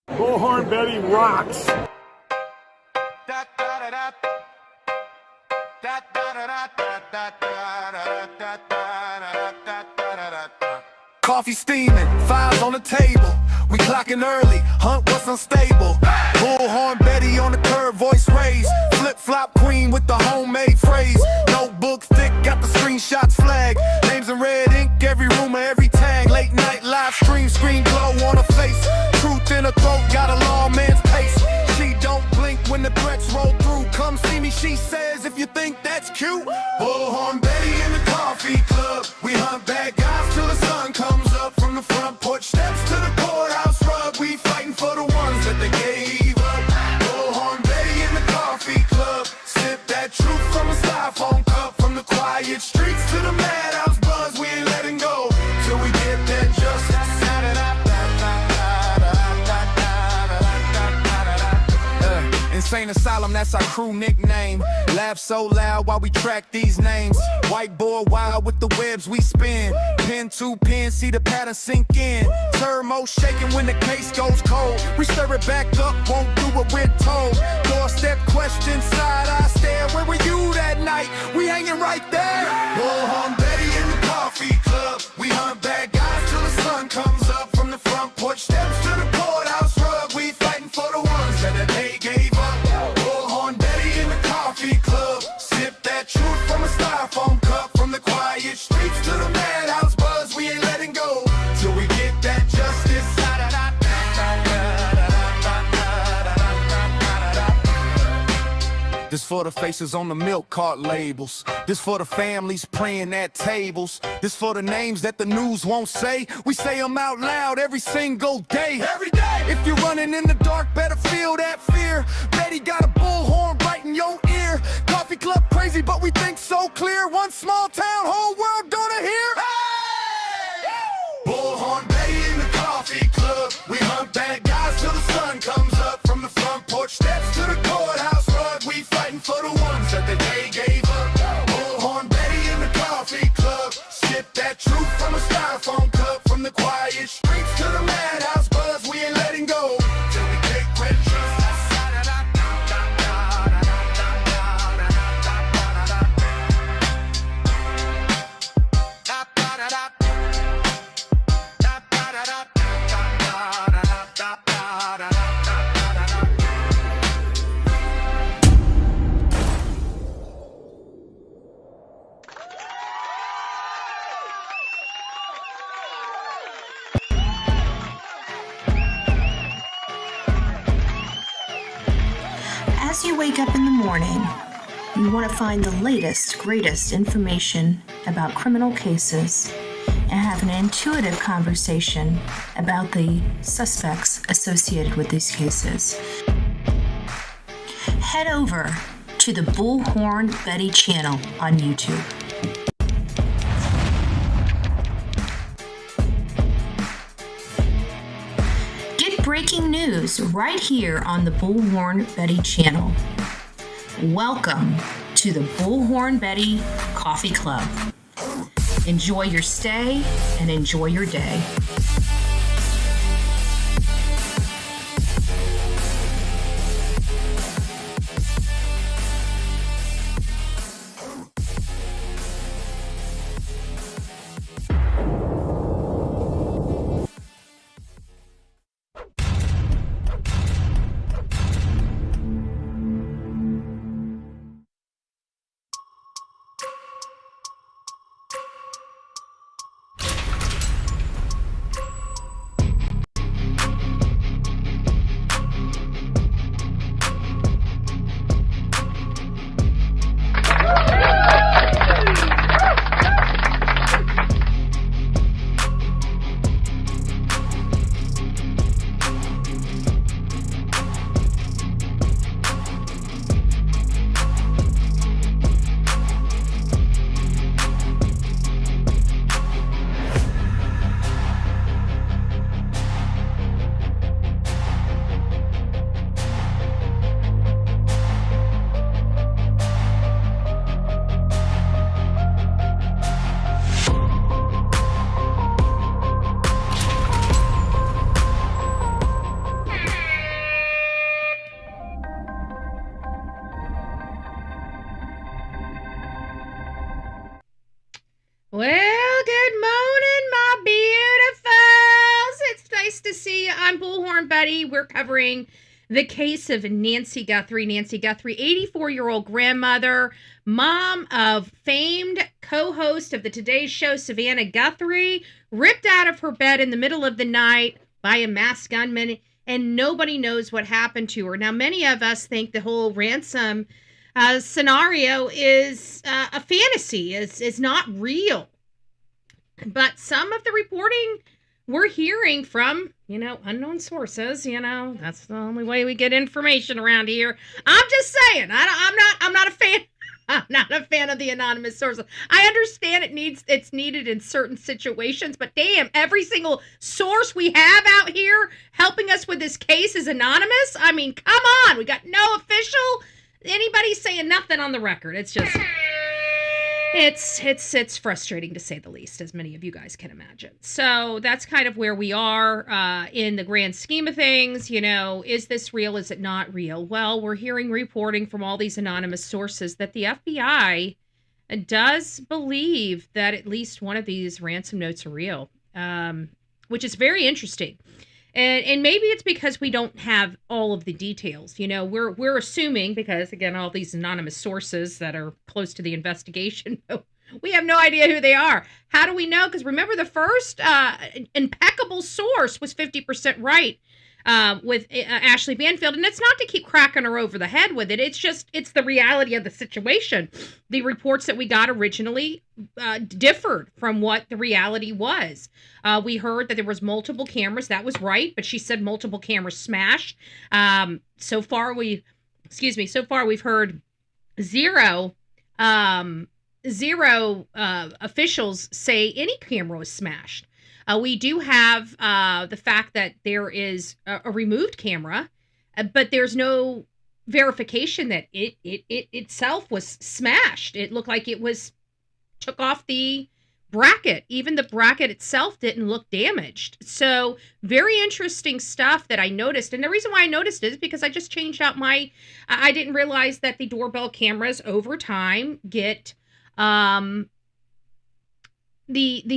Bullhorn Betty rocks. Coffee steaming, files on the table. We clocking early, hunt what's unstable. Bullhorn Betty on the curb, voice raised. Flip-flop queen with the homemade phrase. Notebook thick, got the screenshots flag. Names in red ink, every rumor, every tag. Late night live stream, screen glow on her face. Truth in her throat, got a lawman's pace. She don't blink when the threats roll through. Come see me, she says, if you think that's cute. Bullhorn Betty in the coffee club. We hunt bad guys till the sun comes up. From the front porch steps to the courthouse rug. We fighting for the ones that they gave up. Bullhorn Betty in the coffee club. Sip that truth from a styrofoam cup. From the quiet streets to the madhouse buzz. We ain't letting go till we get that justice. Insane Asylum, that's our crew nickname. Laugh so loud while we track these names. Whiteboard wild with the webs we spin. Pen to pen, see the pattern sink in. Turmo shaking when the case goes cold. We stir it back up, won't do what we're told. Doorstep question, side eye stare. Where were you that night? We hanging right there. Bullhorn Betty in the coffee club. We hunt bad guys till the sun comes up. From the front porch steps to the courthouse rug. We fighting for the ones that they gave up. Bullhorn Betty in the coffee club. Sip that truth from a styrofoam cup. From the quiet streets to the madhouse buzz. We ain't letting go till we get that justice. This for the faces on the milk cart labels. This for the families praying at tables. This for the names that the news won't say. We say them out loud every single day. Every day. If you're running in the dark, better feel that fear. Betty got a bullhorn right in your ear. Coffee club crazy, but we think so clear. One small town, whole world gonna hear. Hey! Bullhorn Betty in the coffee club. We hunt bad guys till the sun comes up. From the front porch steps to the courthouse rug. We fighting for the ones that the day gave up. Bullhorn Betty in the coffee club. Sip that truth from a styrofoam cup. From the quiet streets to the madhouse buzz. We ain't letting go till we get red As you wake up in the morning, you want to find the latest, greatest information about criminal cases and have an intuitive conversation about the suspects associated with these cases. Head over to the Bullhorn Betty channel on YouTube. Breaking news right here on the Bullhorn Betty channel. Welcome to the Bullhorn Betty Coffee Club. Enjoy your stay and enjoy your day. I'm Bullhorn Betty. We're covering the case of Nancy Guthrie. Nancy Guthrie, 84-year-old grandmother, mom of famed co-host of the Today Show, Savannah Guthrie, ripped out of her bed in the middle of the night by a masked gunman, and nobody knows what happened to her. Now, many of us think the whole Ransom scenario is a fantasy, is not real. But some of the reporting we're hearing from, unknown sources, that's the only way we get information around here. I'm just saying, I'm not a fan. I'm not a fan of the anonymous sources. I understand it's needed in certain situations, but damn, every single source we have out here helping us with this case is anonymous. I mean, come on. We got no official, anybody saying nothing on the record. It's just, it's frustrating to say the least, as many of you guys can imagine. So that's kind of where we are in the grand scheme of things. Is this real? Is it not real? Well, we're hearing reporting from all these anonymous sources that the FBI does believe that at least one of these ransom notes are real, which is very interesting. And maybe it's because we don't have all of the details. We're assuming, because again, all these anonymous sources that are close to the investigation, we have no idea who they are. How do we know? Because remember, the first impeccable source was 50% right with Ashley Banfield. And it's not to keep cracking her over the head with it. It's the reality of the situation. The reports that we got originally differed from what the reality was. We heard that there was multiple cameras. That was right. But she said multiple cameras smashed. So far we've heard zero officials say any camera was smashed. We do have the fact that there is a removed camera, but there's no verification that it itself was smashed. It looked like it was took off the bracket. Even the bracket itself didn't look damaged. So very interesting stuff that I noticed. And the reason why I noticed it is because I just changed out I didn't realize that the doorbell cameras over time get the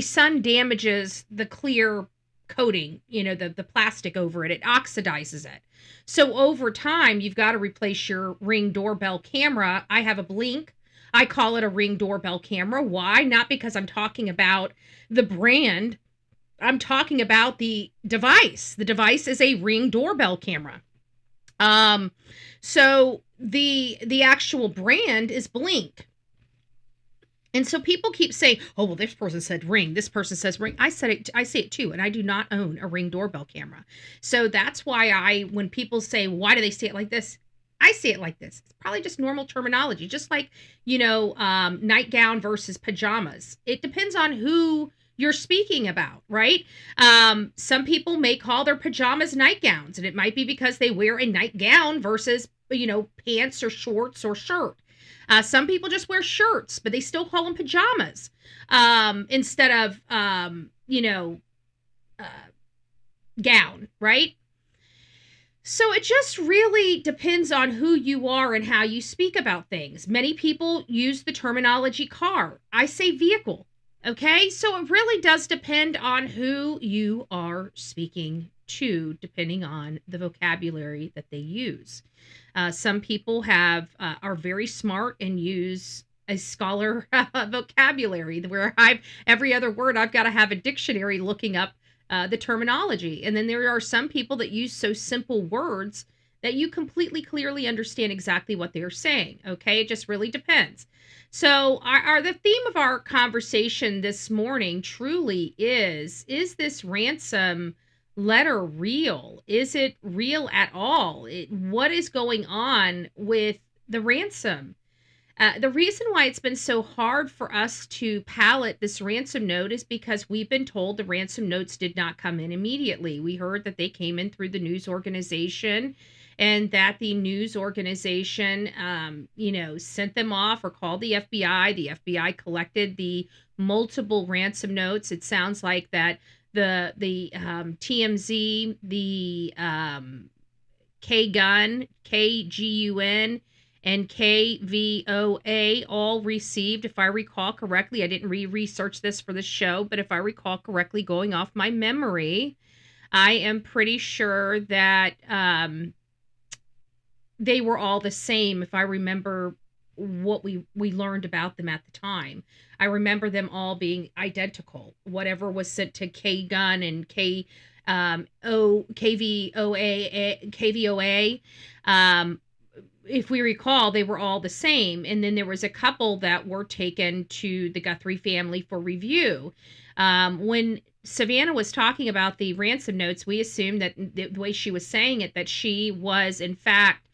sun damages the clear coating, the plastic over it. It oxidizes it. So over time, you've got to replace your Ring doorbell camera. I have a Blink. I call it a Ring doorbell camera. Why? Not because I'm talking about the brand. I'm talking about the device. The device is a Ring doorbell camera. So the actual brand is Blink. And so people keep saying, oh, well, this person said Ring. This person says Ring. I say it too. And I do not own a Ring doorbell camera. So that's why when people say, why do they say it like this? I say it like this. It's probably just normal terminology. Just like, nightgown versus pajamas. It depends on who you're speaking about, right? Some people may call their pajamas nightgowns. And it might be because they wear a nightgown versus, pants or shorts or shirt. Some people just wear shirts, but they still call them pajamas instead of, gown, right? So it just really depends on who you are and how you speak about things. Many people use the terminology car. I say vehicle, okay? So it really does depend on who you are speaking to, depending on the vocabulary that they use. Some people are very smart and use a scholar vocabulary where every other word I've got to have a dictionary looking up the terminology. And then there are some people that use so simple words that you completely clearly understand exactly what they're saying. Okay, it just really depends. So the theme of our conversation this morning truly is this ransom letter real? Is it real at all? What is going on with the ransom? The reason why it's been so hard for us to palate this ransom note is because we've been told the ransom notes did not come in immediately. We heard that they came in through the news organization and that the news organization, sent them off or called the FBI. The FBI collected the multiple ransom notes. It sounds like that the TMZ, the KGUN, and KVOA all received, if I recall correctly, I didn't research this for the show, but if I recall correctly, going off my memory, I am pretty sure that they were all the same, if I remember what we learned about them at the time. I remember them all being identical. Whatever was sent to K Gun and KVOA. If we recall, they were all the same. And then there was a couple that were taken to the Guthrie family for review. When Savannah was talking about the ransom notes, we assumed that the way she was saying it, that she was in fact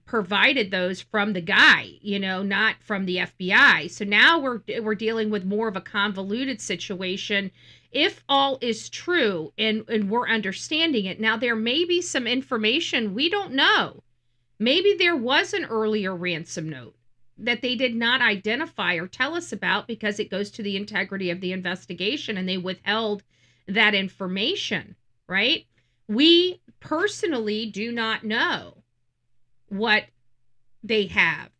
provided those from the guy, not from the FBI. So now we're dealing with more of a convoluted situation. If all is true and we're understanding it, now there may be some information we don't know. Maybe there was an earlier ransom note that they did not identify or tell us about because it goes to the integrity of the investigation and they withheld that information, right? We personally do not know what they have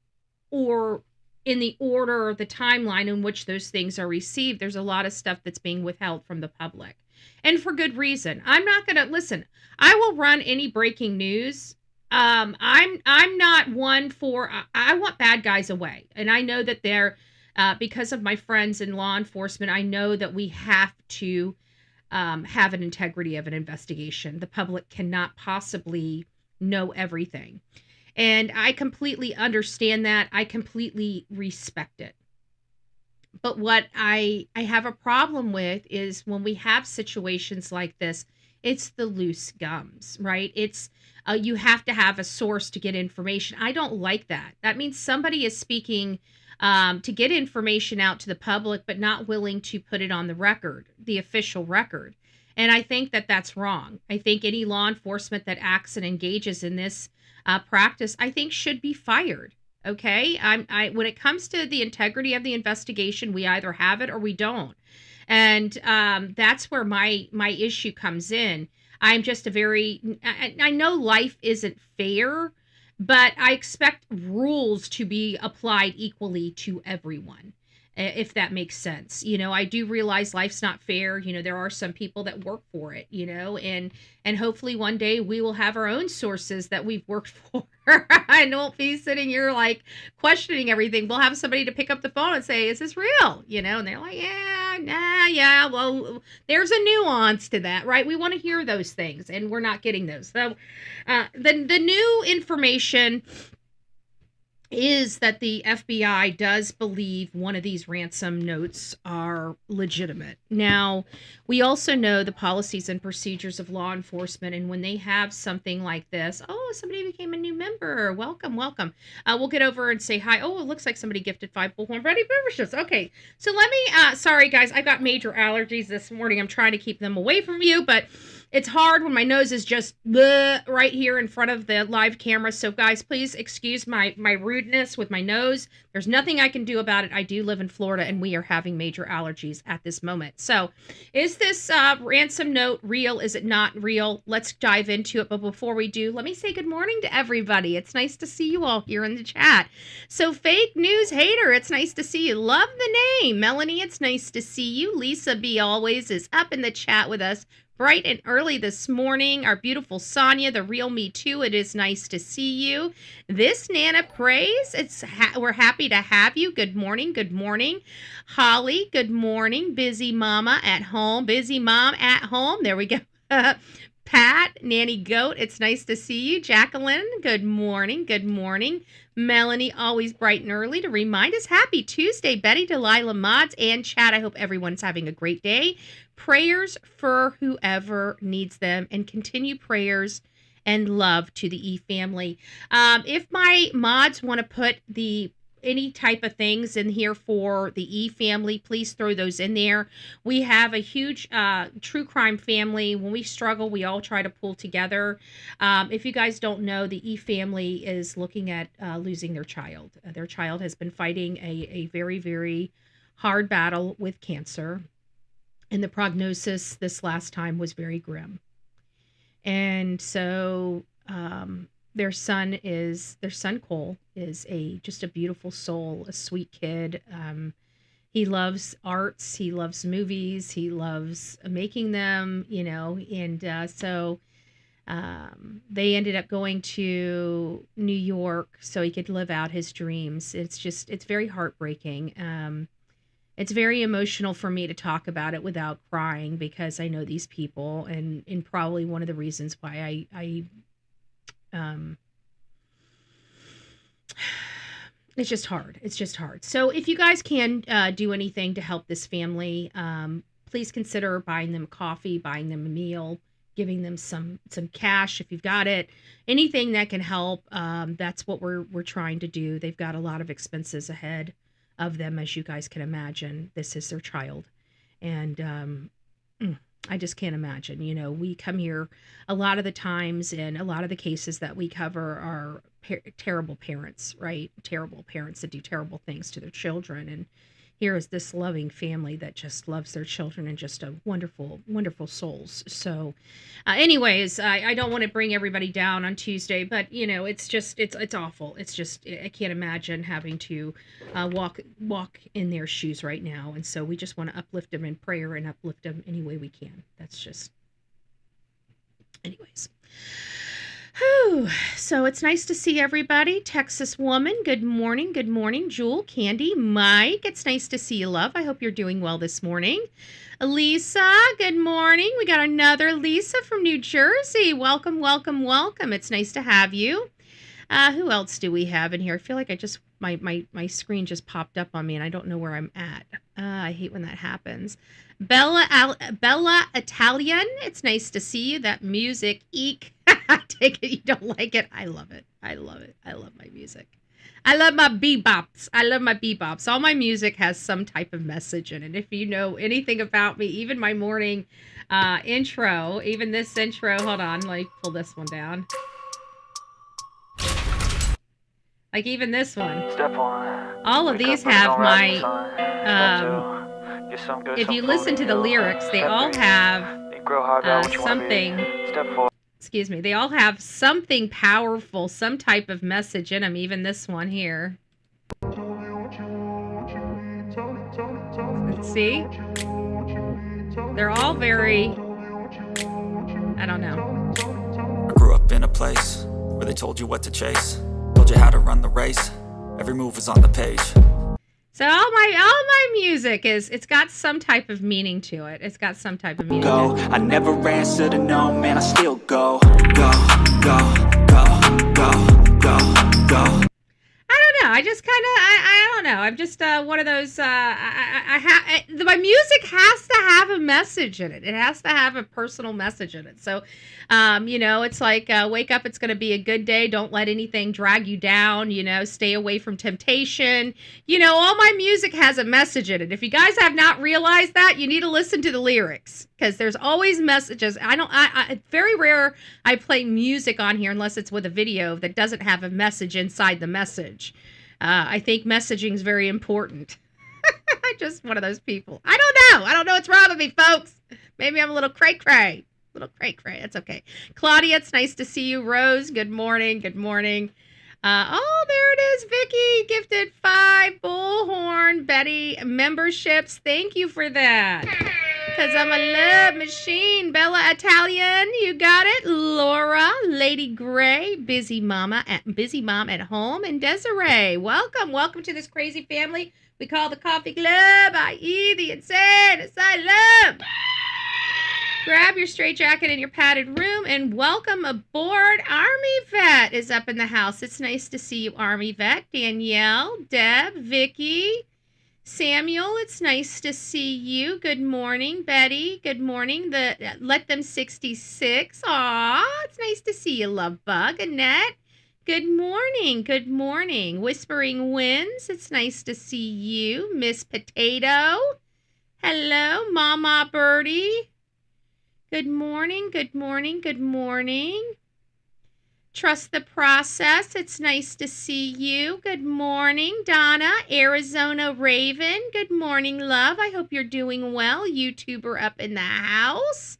or in the order or the timeline in which those things are received. There's a lot of stuff that's being withheld from the public, and for good reason. I'm not going to listen. I will run any breaking news. I'm not one for, I want bad guys away. And I know that they're, because of my friends in law enforcement, I know that we have to have an integrity of an investigation. The public cannot possibly know everything. And I completely understand that. I completely respect it. But what I have a problem with is when we have situations like this, it's the loose gums, right? It's you have to have a source to get information. I don't like that. That means somebody is speaking to get information out to the public, but not willing to put it on the record, the official record. And I think that that's wrong. I think any law enforcement that acts and engages in this practice, I think should be fired. Okay. When it comes to the integrity of the investigation, we either have it or we don't. And that's where my issue comes in. I'm just I know life isn't fair, but I expect rules to be applied equally to everyone, if that makes sense. I do realize life's not fair. There are some people that work for it, and hopefully one day we will have our own sources that we've worked for. I won't be sitting here like questioning everything. We'll have somebody to pick up the phone and say, is this real? And they're like, yeah, well, there's a nuance to that, right? We want to hear those things and we're not getting those. So the new information is that the FBI does believe one of these ransom notes are legitimate. Now, we also know the policies and procedures of law enforcement, and when they have something like this, oh, somebody became a new member. Welcome, welcome. We'll get over and say hi. Oh, it looks like somebody gifted 5 Bullhorn Ready memberships. Okay, so let me, sorry guys, I've got major allergies this morning. I'm trying to keep them away from you, but it's hard when my nose is just right here in front of the live camera. So guys, please excuse my rudeness with my nose. There's nothing I can do about it. I do live in Florida and we are having major allergies at this moment. So is this ransom note real? Is it not real? Let's dive into it. But before we do, let me say good morning to everybody. It's nice to see you all here in the chat. So fake news hater, it's nice to see you. Love the name. Melanie, it's nice to see you. Lisa B always is up in the chat with us bright and early this morning. Our beautiful Sonia, the real me too. It is nice to see you. This Nana prays. We're happy to have you. Good morning. Good morning. Holly, good morning. Busy mama at home. Busy mom at home. There we go. Pat, Nanny Goat, it's nice to see you. Jacqueline, good morning. Good morning. Melanie, always bright and early to remind us. Happy Tuesday. Betty, Delilah, Mods, and Chad. I hope everyone's having a great day. Prayers for whoever needs them, and continue prayers and love to the E family. If my mods want to put any type of things in here for the E family, please throw those in there. We have a huge true crime family. When we struggle, we all try to pull together. If you guys don't know, the E family is looking at losing their child. Their child has been fighting a very, very hard battle with cancer. And the prognosis this last time was very grim. And so their son Cole is just a beautiful soul, a sweet kid. He loves arts, he loves movies, he loves making them, and so they ended up going to New York so he could live out his dreams. It's very heartbreaking. It's very emotional for me to talk about it without crying because I know these people, and probably one of the reasons why it's just hard. It's just hard. So if you guys can do anything to help this family, please consider buying them coffee, buying them a meal, giving them some cash if you've got it. Anything that can help. That's what we're trying to do. They've got a lot of expenses ahead of them, as you guys can imagine. This is their child, and I just can't imagine. We come here a lot of the times, and a lot of the cases that we cover are terrible parents, right? Terrible parents that do terrible things to their children. And here is this loving family that just loves their children and just a wonderful, wonderful souls. So anyways, I don't want to bring everybody down on Tuesday, but it's awful. It's just, I can't imagine having to walk in their shoes right now. And so we just want to uplift them in prayer and uplift them any way we can. That's just, anyways. Whew. So it's nice to see everybody. Texas Woman, good morning. Good morning. Jewel, Candy, Mike, it's nice to see you, love. I hope you're doing well this morning. Lisa, good morning. We got another Lisa from New Jersey. Welcome, welcome, welcome. It's nice to have you. Who else do we have in here? I feel like my screen just popped up on me and I don't know where I'm at. I hate when that happens. Bella Italian, it's nice to see you. That music, eek. I take it you don't like it. I love it. I love it. I love my music. I love my bebops. I love my bebops. All my music has some type of message in it. If you know anything about me, even my morning intro, even this intro, hold on, let me pull this one down. Like even this one. Step one. All of these have my, if you listen to the lyrics, they all have something. Step four. Excuse me, they all have something powerful, some type of message in them, even this one here. See? They're all very, I don't know. I grew up in a place where they told you what to chase, told you how to run the race, every move was on the page. So all my music it's got some type of meaning to it. It's got some type of meaning. Go, I never answer to no, man, I still go, go, go, go, go, go, go. I don't know. I just kind of, I don't know. I'm just one of those, my music has to have a message in it. It has to have a personal message in it. So, it's like, wake up, it's going to be a good day. Don't let anything drag you down, stay away from temptation. All my music has a message in it. If you guys have not realized that, you need to listen to the lyrics because there's always messages. It's very rare I play music on here unless it's with a video that doesn't have a message inside the message. I think messaging is very important. I'm just one of those people. I don't know what's wrong with me, folks. Maybe I'm a little cray-cray. That's okay. Claudia, it's nice to see you. Rose, good morning. Good morning. There it is. Vicky gifted 5 Bullhorn Betty memberships. Thank you for that. Because I'm a love machine. Bella Italian, you got it. Laura, Lady Gray, Busy Mom at home, and Desiree. Welcome to this crazy family we call the Coffee Club, i.e. the Insane Asylum. Grab your straitjacket in your padded room and welcome aboard. Army Vet is up in the house. It's nice to see you, Army Vet. Danielle, Deb, Vicky, Samuel, it's nice to see you. Good morning, Betty. Good morning. Let Them 66. Aw, it's nice to see you, Love Bug. Annette, good morning. Good morning. Whispering Winds, it's nice to see you. Miss Potato. Hello, Mama Birdie. Good morning, good morning, good morning. Trust the process. It's nice to see you. Good morning, Donna, Arizona Raven. Good morning, love. I hope you're doing well. YouTuber up in the house.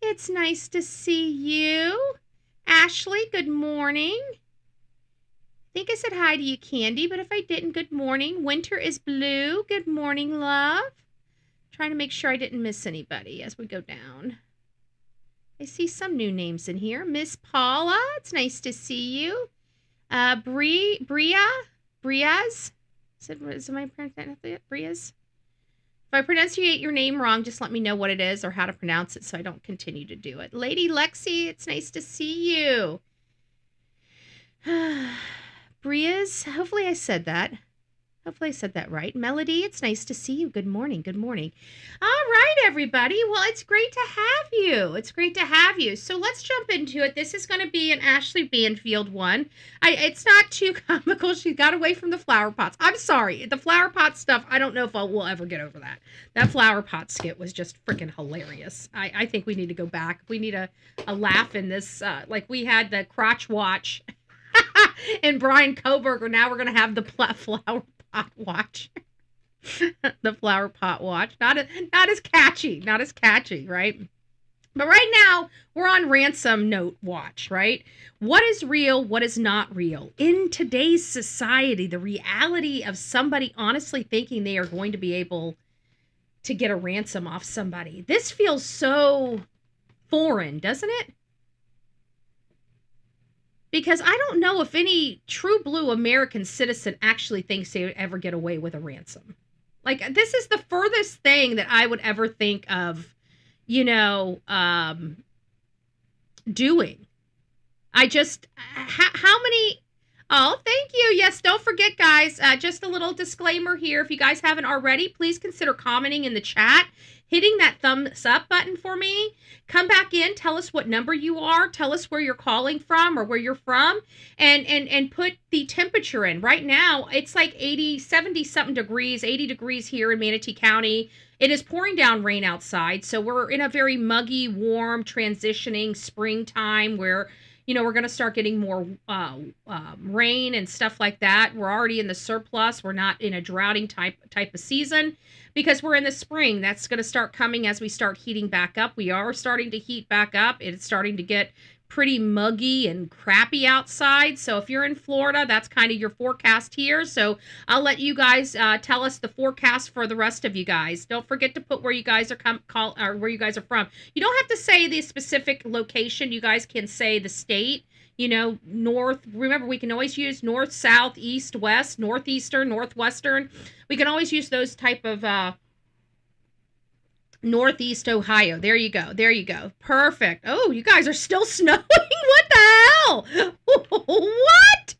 It's nice to see you. Ashley, good morning. think I said hi to you, Candy, but if I didn't, good morning. Winter is blue. Good morning, love. Trying to make sure I didn't miss anybody as we go down. I see some new names in here. Miss Paula, it's nice to see you. Briaz? Is my pronouncing it? Briaz? If I pronunciate your name wrong, just let me know what it is or how to pronounce it so I don't continue to do it. Lady Lexi, it's nice to see you. Briaz, hopefully I said that. Hopefully I said that right. Melody, it's nice to see you. Good morning. Good morning. All right, everybody. Well, it's great to have you. It's great to have you. So let's jump into it. This is going to be an Ashley Banfield one. It's not too comical. She got away from the flower pots. I'm sorry. The flower pot stuff, I don't know if we'll ever get over that. That flower pot skit was just freaking hilarious. I think we need to go back. We need a laugh in this. Like we had the crotch watch and Brian Koberger. Now we're going to have the flower pot watch. The flower pot watch. Not as catchy, right? But right now we're on ransom note watch, right? What is real, what is not real? In today's society, the reality of somebody honestly thinking they are going to be able to get a ransom off somebody. This feels so foreign, doesn't it? Because I don't know if any true blue American citizen actually thinks they would ever get away with a ransom. Like, this is the furthest thing that I would ever think of, doing. I just, how many, oh, thank you. Yes, don't forget, guys, just a little disclaimer here. If you guys haven't already, please consider commenting in the chat, hitting that thumbs up button for me. Come back in, tell us what number you are, tell us where you're calling from or where you're from, and put the temperature in. Right now, it's like 70-something degrees, 80 degrees here in Manatee County. It is pouring down rain outside, so we're in a very muggy, warm, transitioning springtime where, we're going to start getting more rain and stuff like that. We're already in the surplus. We're not in a droughting type of season because we're in the spring. That's going to start coming as we start heating back up. We are starting to heat back up. It's starting to get pretty muggy and crappy outside. So if you're in Florida, that's kind of your forecast here. So I'll let you guys tell us the forecast for the rest of you guys. Don't forget to put where you guys are where you guys are from. You don't have to say the specific location. You guys can say the state, north. Remember, we can always use north, south, east, west, northeastern, northwestern. We can always use those type of Northeast Ohio. There you go. Perfect. Oh, you guys are still snowing? What the hell? What?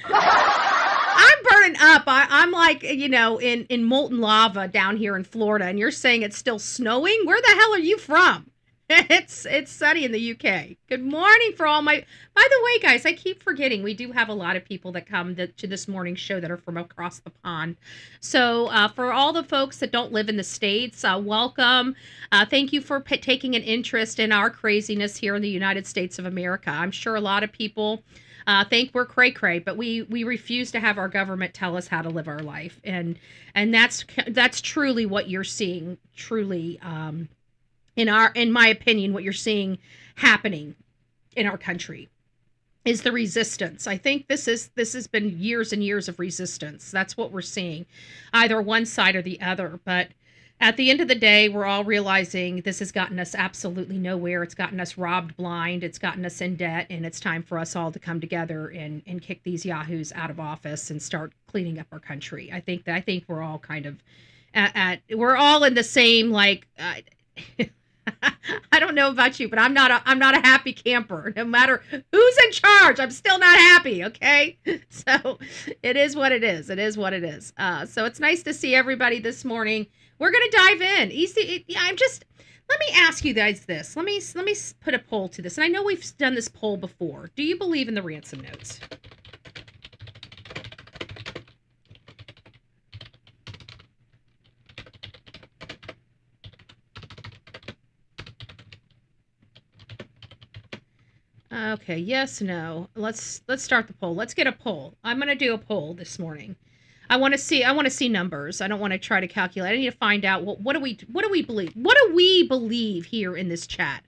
I'm burning up. I'm like, in molten lava down here in Florida, and you're saying it's still snowing? Where the hell are you from? It's sunny in the UK. Good morning for all my... By the way, guys, I keep forgetting we do have a lot of people that come to this morning's show that are from across the pond. So for all the folks that don't live in the States, welcome. Thank you for taking an interest in our craziness here in the United States of America. I'm sure a lot of people think we're cray-cray, but we refuse to have our government tell us how to live our life. And that's truly what you're seeing, truly... in my opinion, what you're seeing happening in our country is the resistance. I think this has been years and years of resistance. That's what we're seeing, either one side or the other. But at the end of the day, we're all realizing this has gotten us absolutely nowhere. It's gotten us robbed blind. It's gotten us in debt, and it's time for us all to come together and kick these yahoos out of office and start cleaning up our country. I think we're all kind of we're all in the same I don't know about you, but I'm not a happy camper. No matter who's in charge, I'm still not happy. Okay, so it is what it is. It is what it is. So it's nice to see everybody this morning. We're gonna dive in. Let me ask you guys this. Let me put a poll to this. And I know we've done this poll before. Do you believe in the ransom notes? Okay, yes, no. Let's start the poll. Let's get a poll. I'm going to do a poll this morning. I want to see numbers. I don't want to try to calculate. I need to find out what do we believe? What do we believe here in this chat?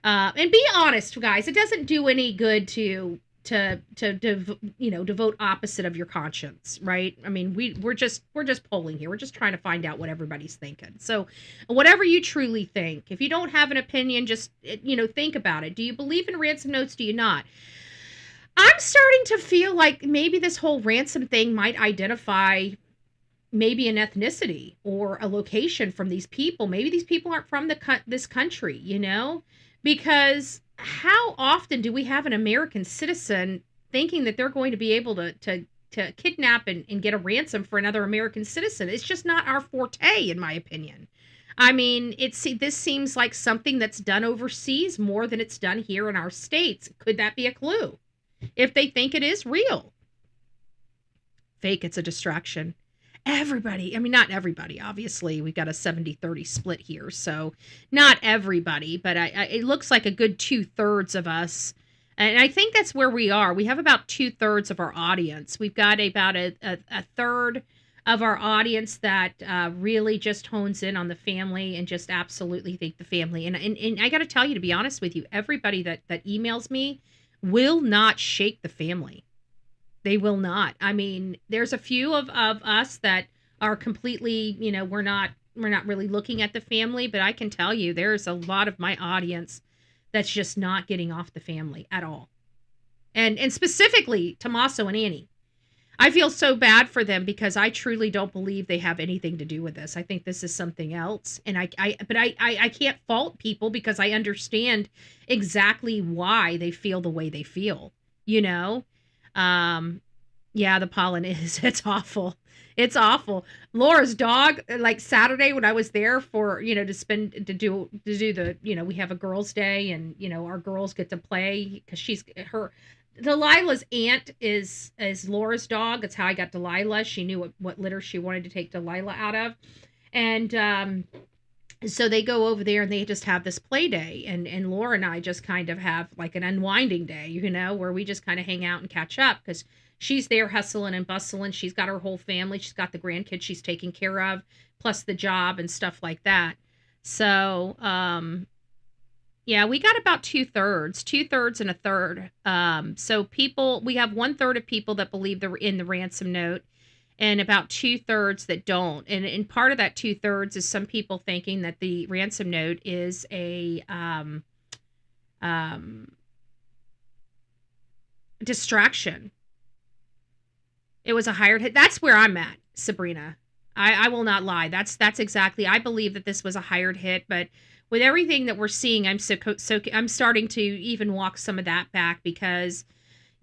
And be honest, guys. It doesn't do any good to to vote opposite of your conscience, right? I mean, we're just polling here. We're just trying to find out what everybody's thinking. So whatever you truly think, if you don't have an opinion, just think about it. Do you believe in ransom notes? Do you not? I'm starting to feel like maybe this whole ransom thing might identify maybe an ethnicity or a location from these people. Maybe these people aren't from this country, because how often do we have an American citizen thinking that they're going to be able to kidnap and get a ransom for another American citizen? It's just not our forte, in my opinion. I mean, this seems like something that's done overseas more than it's done here in our states. Could that be a clue? If they think it is real. Fake, it's a distraction. Everybody, I mean, not everybody, obviously. We've got a 70-30 split here, so not everybody, but it looks like a good 2/3 of us, and I think that's where we are. We have about 2/3 of our audience. We've got about a third of our audience that really just hones in on the family and just absolutely think the family. And I got to tell you, to be honest with you, everybody that emails me will not shake the family. They will not. I mean, there's a few of us that are completely, we're not really looking at the family, but I can tell you there's a lot of my audience that's just not getting off the family at all. And specifically Tommaso and Annie. I feel so bad for them because I truly don't believe they have anything to do with this. I think this is something else. And I can't fault people because I understand exactly why they feel the way they feel, Yeah, the pollen it's awful. It's awful. Laura's dog, like Saturday when I was there for, to do the, we have a girls' day and, our girls get to play because Delilah's aunt is Laura's dog. That's how I got Delilah. She knew what litter she wanted to take Delilah out of. And so they go over there and they just have this play day. And Laura and I just kind of have like an unwinding day, where we just kind of hang out and catch up because she's there hustling and bustling. She's got her whole family. She's got the grandkids she's taking care of, plus the job and stuff like that. So, yeah, we got about 2/3 and a third. So we have 1/3 of people that believe they're in the ransom note and about 2/3 that don't. And part of that 2/3 is some people thinking that the ransom note is a distraction. It was a hired hit. That's where I'm at, Sabrina. I will not lie. That's exactly. I believe that this was a hired hit, but with everything that we're seeing, I'm starting to even walk some of that back because,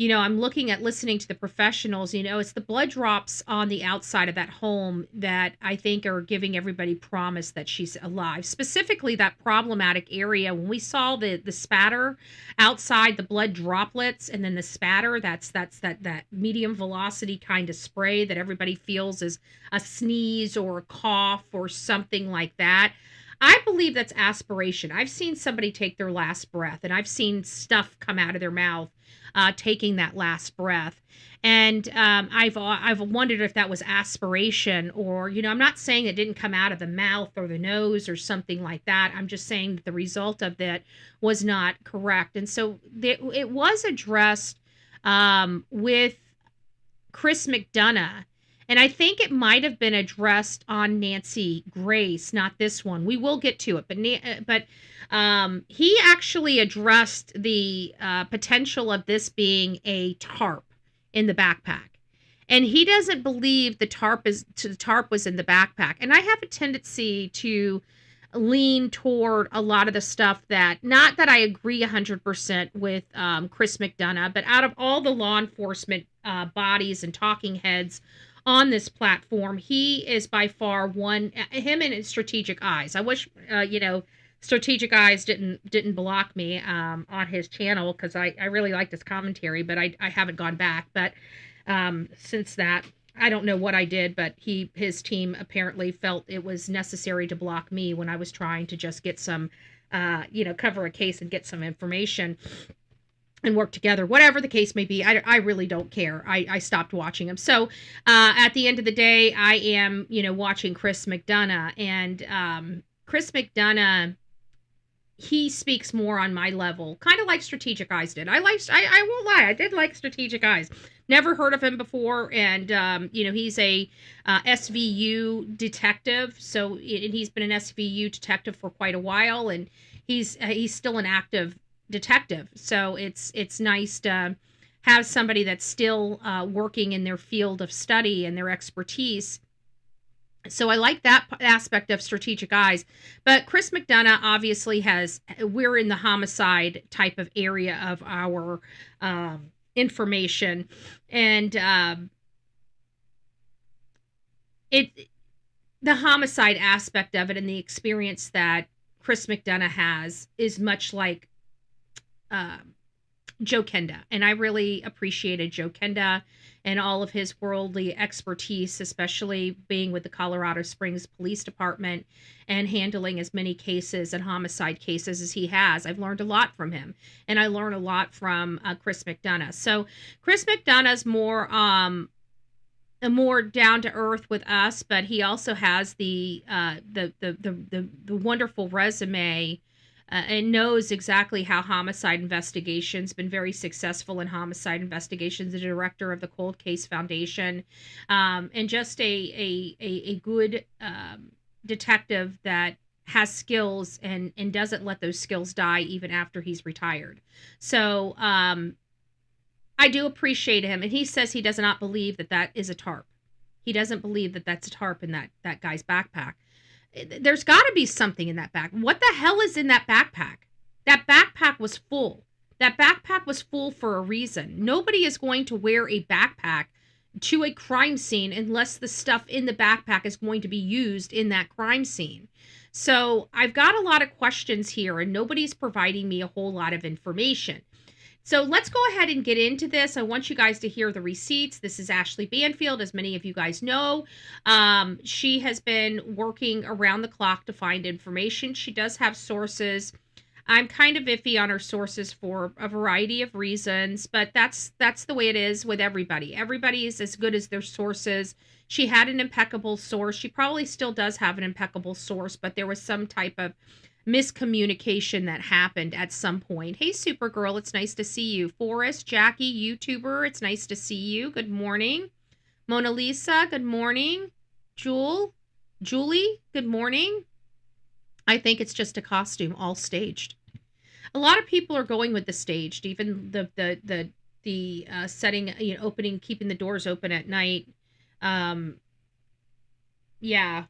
I'm listening to the professionals, it's the blood drops on the outside of that home that I think are giving everybody promise that she's alive. Specifically that problematic area. When we saw the spatter outside, the blood droplets, and then the spatter, that's that medium velocity kind of spray that everybody feels is a sneeze or a cough or something like that. I believe that's aspiration. I've seen somebody take their last breath, and I've seen stuff come out of their mouth taking that last breath. And I've wondered if that was aspiration or, I'm not saying it didn't come out of the mouth or the nose or something like that. I'm just saying that the result of that was not correct. And so it was addressed with Chris McDonough. And I think it might have been addressed on Nancy Grace, not this one. We will get to it, but he actually addressed the potential of this being a tarp in the backpack, and he doesn't believe the tarp was in the backpack. And I have a tendency to lean toward a lot of the stuff that, not that I agree 100% with Chris McDonough, but out of all the law enforcement bodies and talking heads on this platform, he is by far him and Strategic Eyes. I wish, Strategic Eyes didn't block me on his channel because I really liked his commentary, but I haven't gone back. But since that, I don't know what I did, but his team apparently felt it was necessary to block me when I was trying to just get some, cover a case and get some information and work together, whatever the case may be. I really don't care. I stopped watching him. So at the end of the day, I am, watching Chris McDonough. And Chris McDonough, he speaks more on my level, kind of like Strategic Eyes did. I won't lie, I did like Strategic Eyes. Never heard of him before, and he's a SVU detective. So and he's been an SVU detective for quite a while, and he's still an active detective. So it's nice to have somebody that's still working in their field of study and their expertise. So I like that aspect of Strategic Eyes. But Chris McDonough obviously we're in the homicide type of area of our information. And the homicide aspect of it and the experience that Chris McDonough has is much like Joe Kenda. And I really appreciated Joe Kenda and all of his worldly expertise, especially being with the Colorado Springs Police Department and handling as many cases and homicide cases as he has. I've learned a lot from him, and I learned a lot from Chris McDonough. So Chris McDonough's more down to earth with us, but he also has the wonderful resume. And knows exactly how homicide investigations, been very successful in homicide investigations, the director of the Cold Case Foundation, and just a good detective that has skills and doesn't let those skills die even after he's retired. So I do appreciate him. And he says he does not believe that is a tarp. He doesn't believe that that's a tarp in that guy's backpack. There's got to be something in that back. What the hell is in that backpack? That backpack was full. That backpack was full for a reason. Nobody is going to wear a backpack to a crime scene unless the stuff in the backpack is going to be used in that crime scene. So I've got a lot of questions here, and nobody's providing me a whole lot of information. So let's go ahead and get into this. I want you guys to hear the receipts. This is Ashley Banfield, as many of you guys know. She has been working around the clock to find information. She does have sources. I'm kind of iffy on her sources for a variety of reasons, but that's the way it is with everybody. Everybody is as good as their sources. She had an impeccable source. She probably still does have an impeccable source, but there was some type of miscommunication that happened at some point. Hey, Supergirl, it's nice to see you. Forrest, Jackie, YouTuber, it's nice to see you. Good morning. Mona Lisa, good morning. Julie, good morning. I think it's just a costume, all staged. A lot of people are going with the staged, even the setting, opening, keeping the doors open at night. Yeah.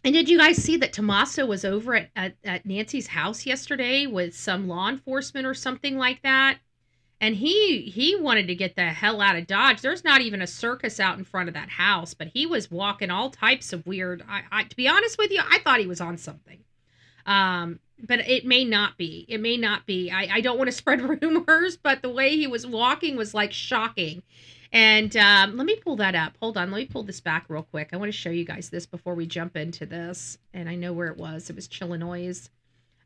And did you guys see that Tommaso was over at Nancy's house yesterday with some law enforcement or something like that? And he wanted to get the hell out of Dodge. There's not even a circus out in front of that house, but he was walking all types of weird. To be honest with you, I thought he was on something. But it may not be. It may not be. I don't want to spread rumors, but the way he was walking was like shocking. And let me pull that up. Hold on. Let me pull this back real quick. I want to show you guys this before we jump into this. And I know where it was. It was Chillinois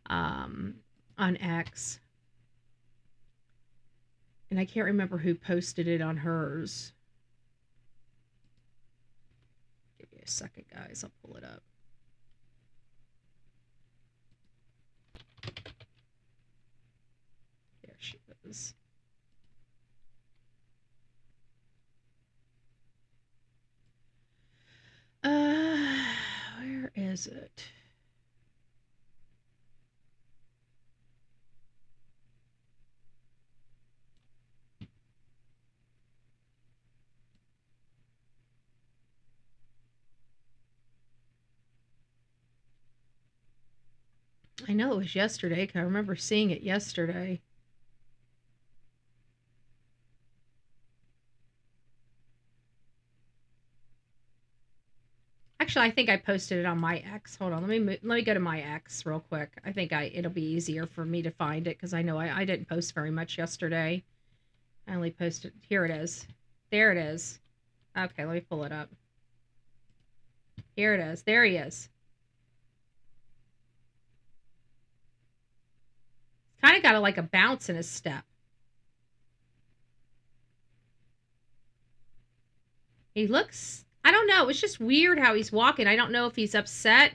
on X. And I can't remember who posted it on hers. Give me a second, guys. I'll pull it up. There she is. Where is it? I know it was yesterday, because I remember seeing it yesterday. Actually, I think I posted it on my X. Hold on, let me go to my X real quick. I think it'll be easier for me to find it, because I know I didn't post very much yesterday. I only posted. Here it is. There it is. Okay, let me pull it up. Here it is. There he is. Kind of got like a bounce in his step. He looks, I don't know, it's just weird how he's walking. I don't know if he's upset.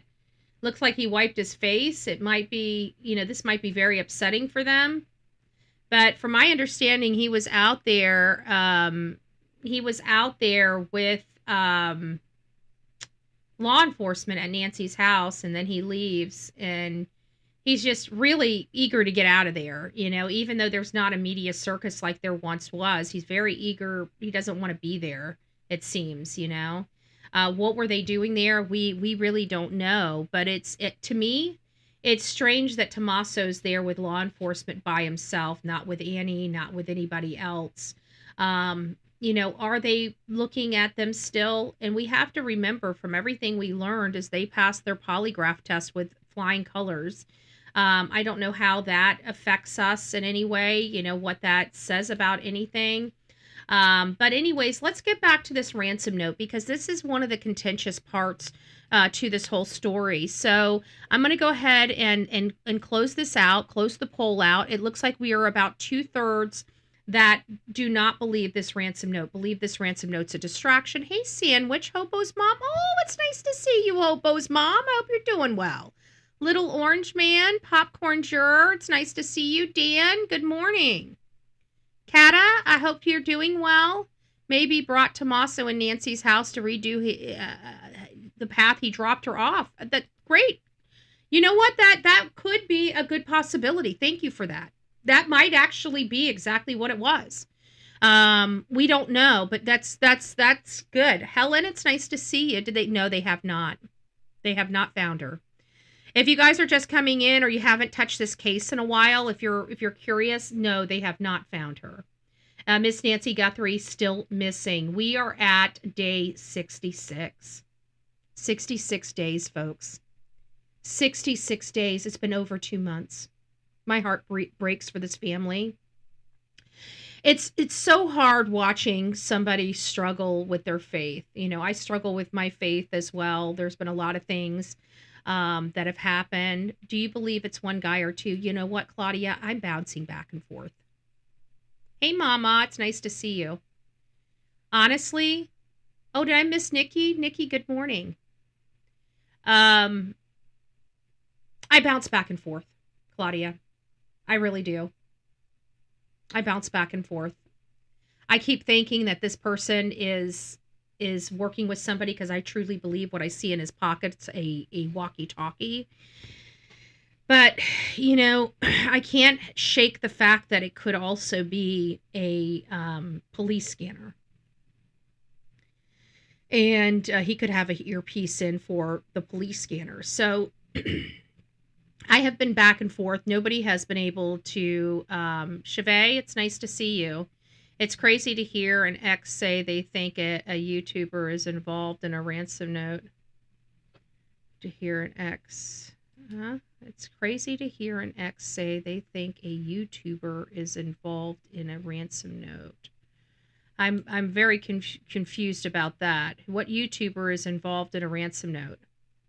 Looks like he wiped his face. It might be, this might be very upsetting for them. But from my understanding, he was out there. He was out there with law enforcement at Nancy's house, and then he leaves, and he's just really eager to get out of there. Even though there's not a media circus like there once was, he's very eager. He doesn't want to be there, it seems. What were they doing there? We really don't know. But to me, it's strange that Tommaso's there with law enforcement by himself, not with Annie, not with anybody else. Are they looking at them still? And we have to remember from everything we learned as they passed their polygraph test with flying colors. I don't know how that affects us in any way, what that says about anything. But anyways, let's get back to this ransom note, because this is one of the contentious parts to this whole story. So I'm going to go ahead and close this out, close the poll out. It looks like we are about 2/3 that do not believe this ransom note, believe this ransom note's a distraction. Hey, Sandwich, Hobo's mom. Oh, it's nice to see you, Hobo's mom. I hope you're doing well. Little Orange Man, Popcorn Juror, it's nice to see you. Dan, good morning. Kata, I hope you're doing well. Maybe brought Tommaso in Nancy's house to redo the path he dropped her off. That's great. You know what? That could be a good possibility. Thank you for that. That might actually be exactly what it was. We don't know, but that's good. Helen, it's nice to see you. Did they? No, they have not. They have not found her. If you guys are just coming in or you haven't touched this case in a while, if you're curious, no, they have not found her. Miss Nancy Guthrie still missing. We are at day 66. 66 days, folks. 66 days. It's been over 2 months. My heart breaks for this family. It's so hard watching somebody struggle with their faith. I struggle with my faith as well. There's been a lot of things that have happened. Do you believe it's one guy or two? You know what, Claudia? I'm bouncing back and forth. Hey, Mama, it's nice to see you. Honestly, oh, did I miss Nikki? Nikki, good morning. I bounce back and forth, Claudia. I really do. I bounce back and forth. I keep thinking that this person is working with somebody, because I truly believe what I see in his pocket's a walkie-talkie. But, I can't shake the fact that it could also be a police scanner. And he could have an earpiece in for the police scanner. So I have been back and forth. Nobody has been able to. Chevet, it's nice to see you. It's crazy to hear an ex say they think a YouTuber is involved in a ransom note. To hear an ex. It's crazy to hear an ex say they think a YouTuber is involved in a ransom note. I'm very confused about that. What YouTuber is involved in a ransom note?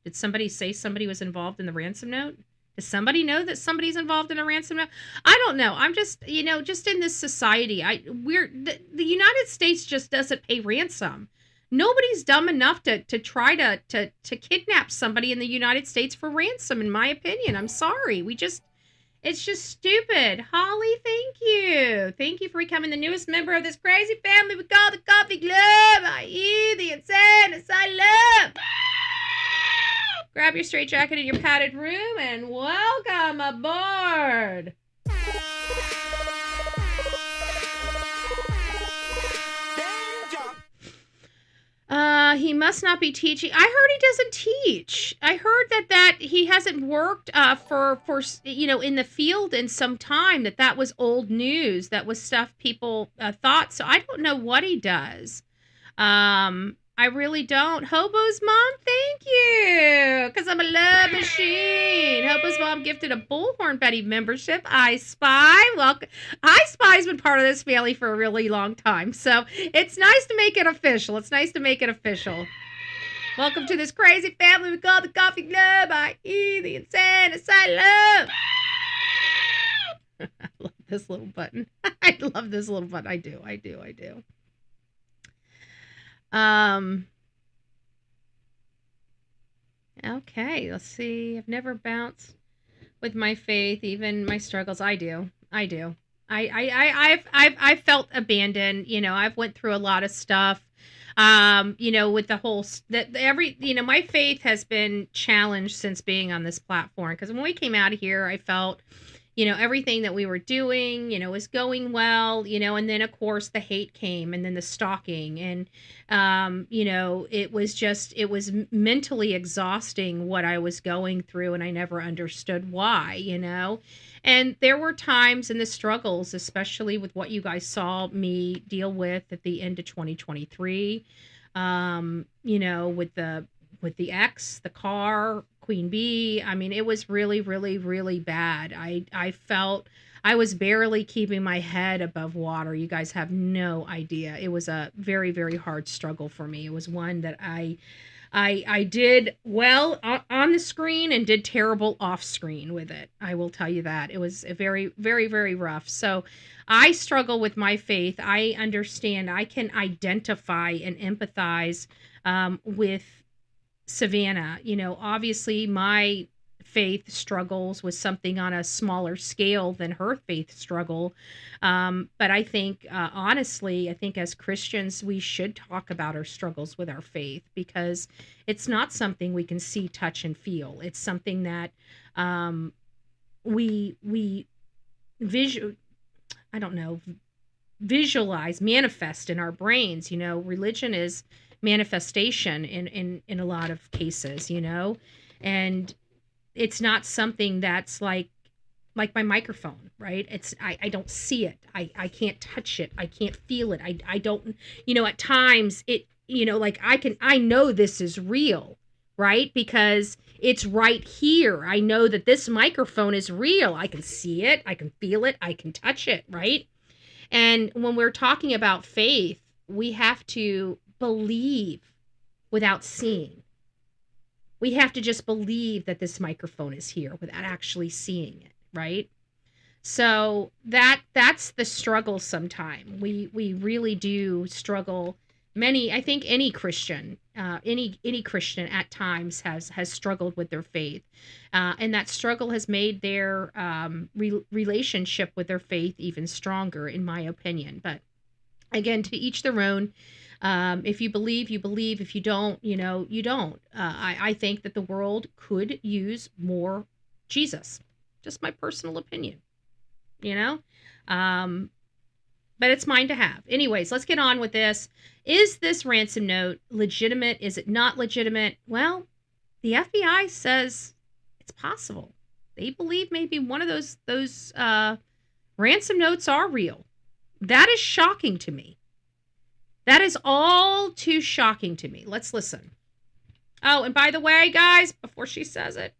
Did somebody say somebody was involved in the ransom note? Does somebody know that somebody's involved in a ransom note? I don't know. I'm just, just in this society, the United States just doesn't pay ransom. Nobody's dumb enough to try to kidnap somebody in the United States for ransom, in my opinion. I'm sorry. It's just stupid. Holly, thank you. Thank you for becoming the newest member of this crazy family we call the Coffee Club, i.e. the Insane Asylum. Grab your straitjacket in your padded room and welcome aboard. He must not be teaching. I heard he doesn't teach. I heard that he hasn't worked for in the field in some time. That was old news. That was stuff people thought. So I don't know what he does. I really don't. Hobo's mom, thank you. Because I'm a love machine. Hobo's mom gifted a Bullhorn Betty membership. I Spy. Welcome. I Spy's been part of this family for a really long time. So it's nice to make it official. Welcome to this crazy family we call the Coffee Club, i.e. the Insane Asylum. I love this little button. I love this little button. I do. Okay, let's see. I've never bounced with my faith, even my struggles. I do. I've felt abandoned. I've went through a lot of stuff. With the whole my faith has been challenged since being on this platform. Because when we came out of here, I felt, everything that we were doing, was going well, and then of course the hate came, and then the stalking, and it was mentally exhausting what I was going through, and I never understood why. And there were times in the struggles, especially with what you guys saw me deal with at the end of 2023, with the ex, the car, Queen Bee. I mean, it was really, really, really bad. I felt I was barely keeping my head above water. You guys have no idea. It was a very, very hard struggle for me. It was one that I did well on the screen and did terrible off screen with it. I will tell you that. It was a very, very, very rough. So I struggle with my faith. I understand. I can identify and empathize with Savannah. Obviously my faith struggles with something on a smaller scale than her faith struggle. But I think, honestly, I think as Christians, we should talk about our struggles with our faith, because it's not something we can see, touch, and feel. It's something that we visualize, manifest in our brains. Religion is manifestation in a lot of cases, and it's not something that's like my microphone, right? I don't see it. I can't touch it. I can't feel it. I don't, at times it, I know this is real, right? Because it's right here. I know that this microphone is real. I can see it. I can feel it. I can touch it, right? And when we're talking about faith, we have to believe without seeing. We have to just believe that this microphone is here without actually seeing it, right? So that's the struggle sometimes. We really do struggle. I think any Christian, any Christian at times has struggled with their faith. And that struggle has made their relationship with their faith even stronger, in my opinion. But again, to each their own. If you believe, you believe. If you don't, you don't. I think that the world could use more Jesus. Just my personal opinion, but it's mine to have. Anyways, let's get on with this. Is this ransom note legitimate? Is it not legitimate? Well, the FBI says it's possible. They believe maybe one of those ransom notes are real. That is shocking to me. That is all too shocking to me. Let's listen. Oh, and by the way, guys, before she says it,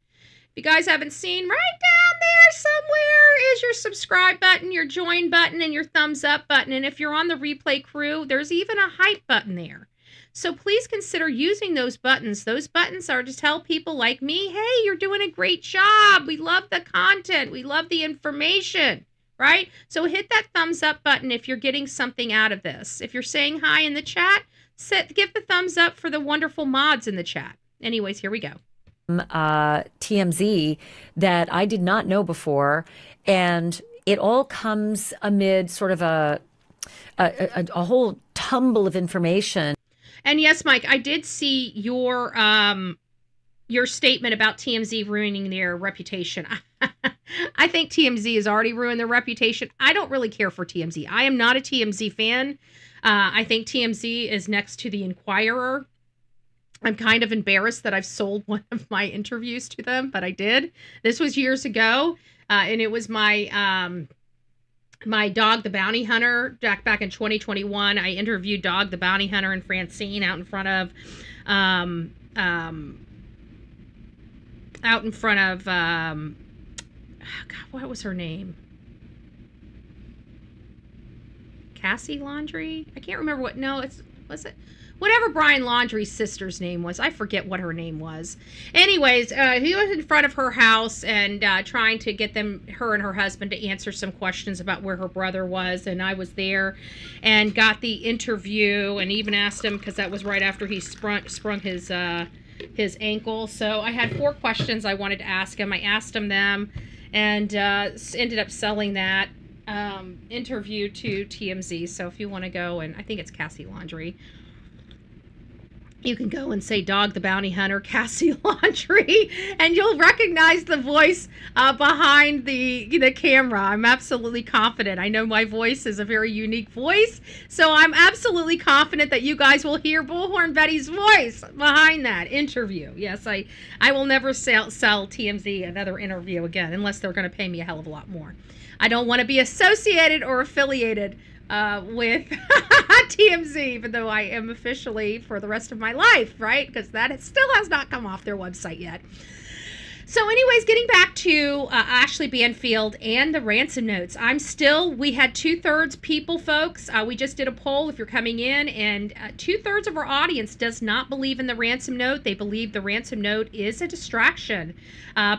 if you guys haven't seen, right down there somewhere is your subscribe button, your join button, and your thumbs up button. And if you're on the replay crew, there's even a hype button there. So please consider using those buttons. Those buttons are to tell people like me, hey, you're doing a great job. We love the content. We love the information. Right? So hit that thumbs up button if you're getting something out of this. If you're saying hi in the chat, give the thumbs up for the wonderful mods in the chat. Anyways, here we go. TMZ that I did not know before. And it all comes amid sort of a whole tumble of information. And yes, Mike, I did see your statement about TMZ ruining their reputation. I think TMZ has already ruined their reputation. I don't really care for TMZ. I am not a TMZ fan. I think TMZ is next to the Inquirer. I'm kind of embarrassed that I've sold one of my interviews to them, but I did. This was years ago, and it was my my Dog the Bounty Hunter back in 2021. I interviewed Dog the Bounty Hunter and Francine out in front of God, what was her name? Cassie Laundrie? I can't remember was it? Whatever Brian Laundrie's sister's name was. I forget what her name was. Anyways, he was in front of her house and trying to get her and her husband to answer some questions about where her brother was. And I was there and got the interview and even asked him, because that was right after he sprung his his ankle. So I had 4 questions I wanted to ask him. I asked him them, and ended up selling that interview to TMZ. So if you want to go, and I think it's Cassie Laundry, you can go and say Dog the Bounty Hunter, Cassie Laundry, and you'll recognize the voice behind the camera. I'm absolutely confident. I know my voice is a very unique voice, so I'm absolutely confident that you guys will hear Bullhorn Betty's voice behind that interview. Yes, I will never sell TMZ another interview again unless they're going to pay me a hell of a lot more. I don't want to be associated or affiliated with TMZ, even though I am officially for the rest of my life, right? Because that still has not come off their website yet. So anyways, getting back to Ashley Banfield and the ransom notes, we had 2/3 people, folks. We just did a poll if you're coming in, and 2/3 of our audience does not believe in the ransom note. They believe the ransom note is a distraction.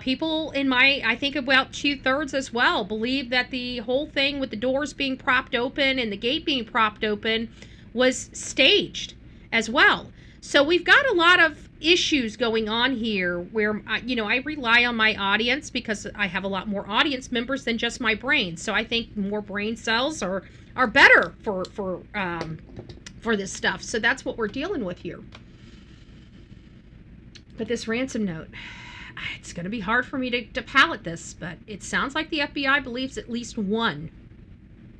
People I think about 2/3 as well, believe that the whole thing with the doors being propped open and the gate being propped open was staged as well. So we've got a lot of issues going on here where, I rely on my audience because I have a lot more audience members than just my brain. So I think more brain cells are better for this stuff. So that's what we're dealing with here. But this ransom note, it's going to be hard for me to palate this, but it sounds like the FBI believes at least one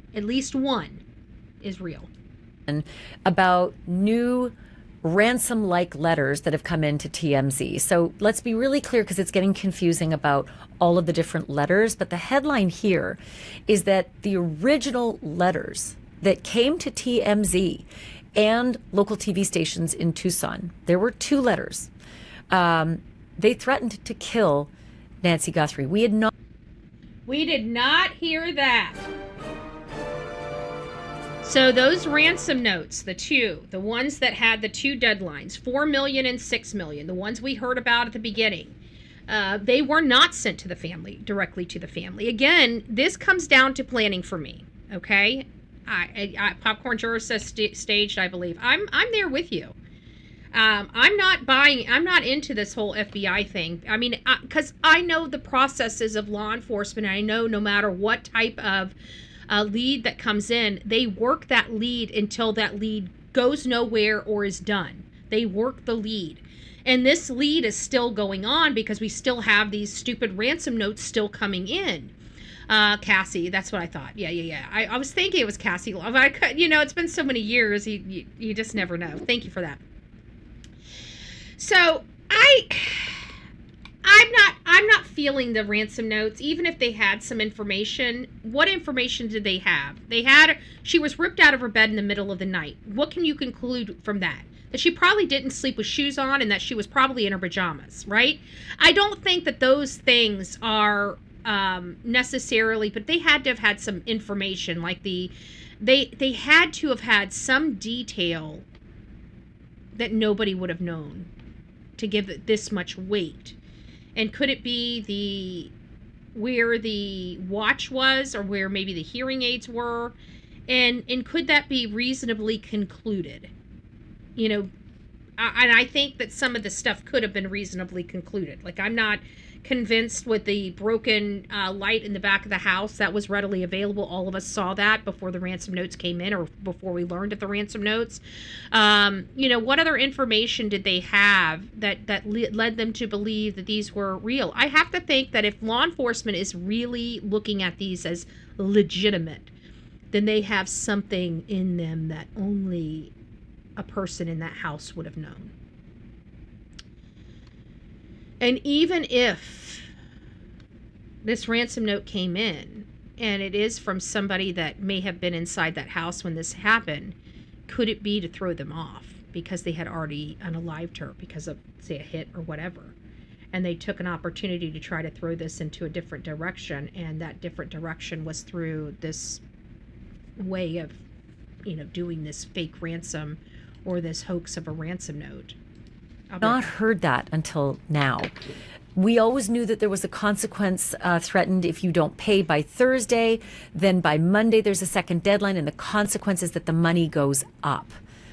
is real. And about new ransom-like letters that have come into TMZ. So let's be really clear, because it's getting confusing about all of the different letters. But the headline here is that the original letters that came to TMZ and local TV stations in Tucson, there were 2 letters. They threatened to kill Nancy Guthrie. We did not hear that. So those ransom notes, the ones that had the 2 deadlines, $4 million and $6 million, the ones we heard about at the beginning, they were not sent to the family, directly to the family. Again, this comes down to planning for me, okay? Popcorn Juror says staged, I believe. I'm there with you. I'm not into this whole FBI thing. I mean, because I know the processes of law enforcement. I know no matter what type of lead that comes in, they work that lead until that lead goes nowhere or is done. They work the lead. And this lead is still going on because we still have these stupid ransom notes still coming in. Cassie, that's what I thought. Yeah. I was thinking it was Cassie. I could, it's been so many years, you just never know. Thank you for that. So I'm not feeling the ransom notes, even if they had some information. What information did they have? She was ripped out of her bed in the middle of the night. What can you conclude from that? That she probably didn't sleep with shoes on and that she was probably in her pajamas, right? I don't think that those things are necessarily, but they had to have had some information, like they had to have had some detail that nobody would have known to give it this much weight. And could it be where the watch was, or where maybe the hearing aids were? And could that be reasonably concluded? And I think that some of the stuff could have been reasonably concluded. Like, I'm not convinced with the broken light in the back of the house that was readily available. All of us saw that before the ransom notes came in, or before we learned of the ransom notes. What other information did they have that led them to believe that these were real? I have to think that if law enforcement is really looking at these as legitimate, then they have something in them that only a person in that house would have known. And even if this ransom note came in, and it is from somebody that may have been inside that house when this happened, could it be to throw them off because they had already unalived her because of, say, a hit or whatever? And they took an opportunity to try to throw this into a different direction, and that different direction was through this way of, doing this fake ransom or this hoax of a ransom note. Not heard that until now. We always knew that there was a consequence threatened if you don't pay by Thursday. Then by Monday, there's a second deadline, and the consequence is that the money goes up,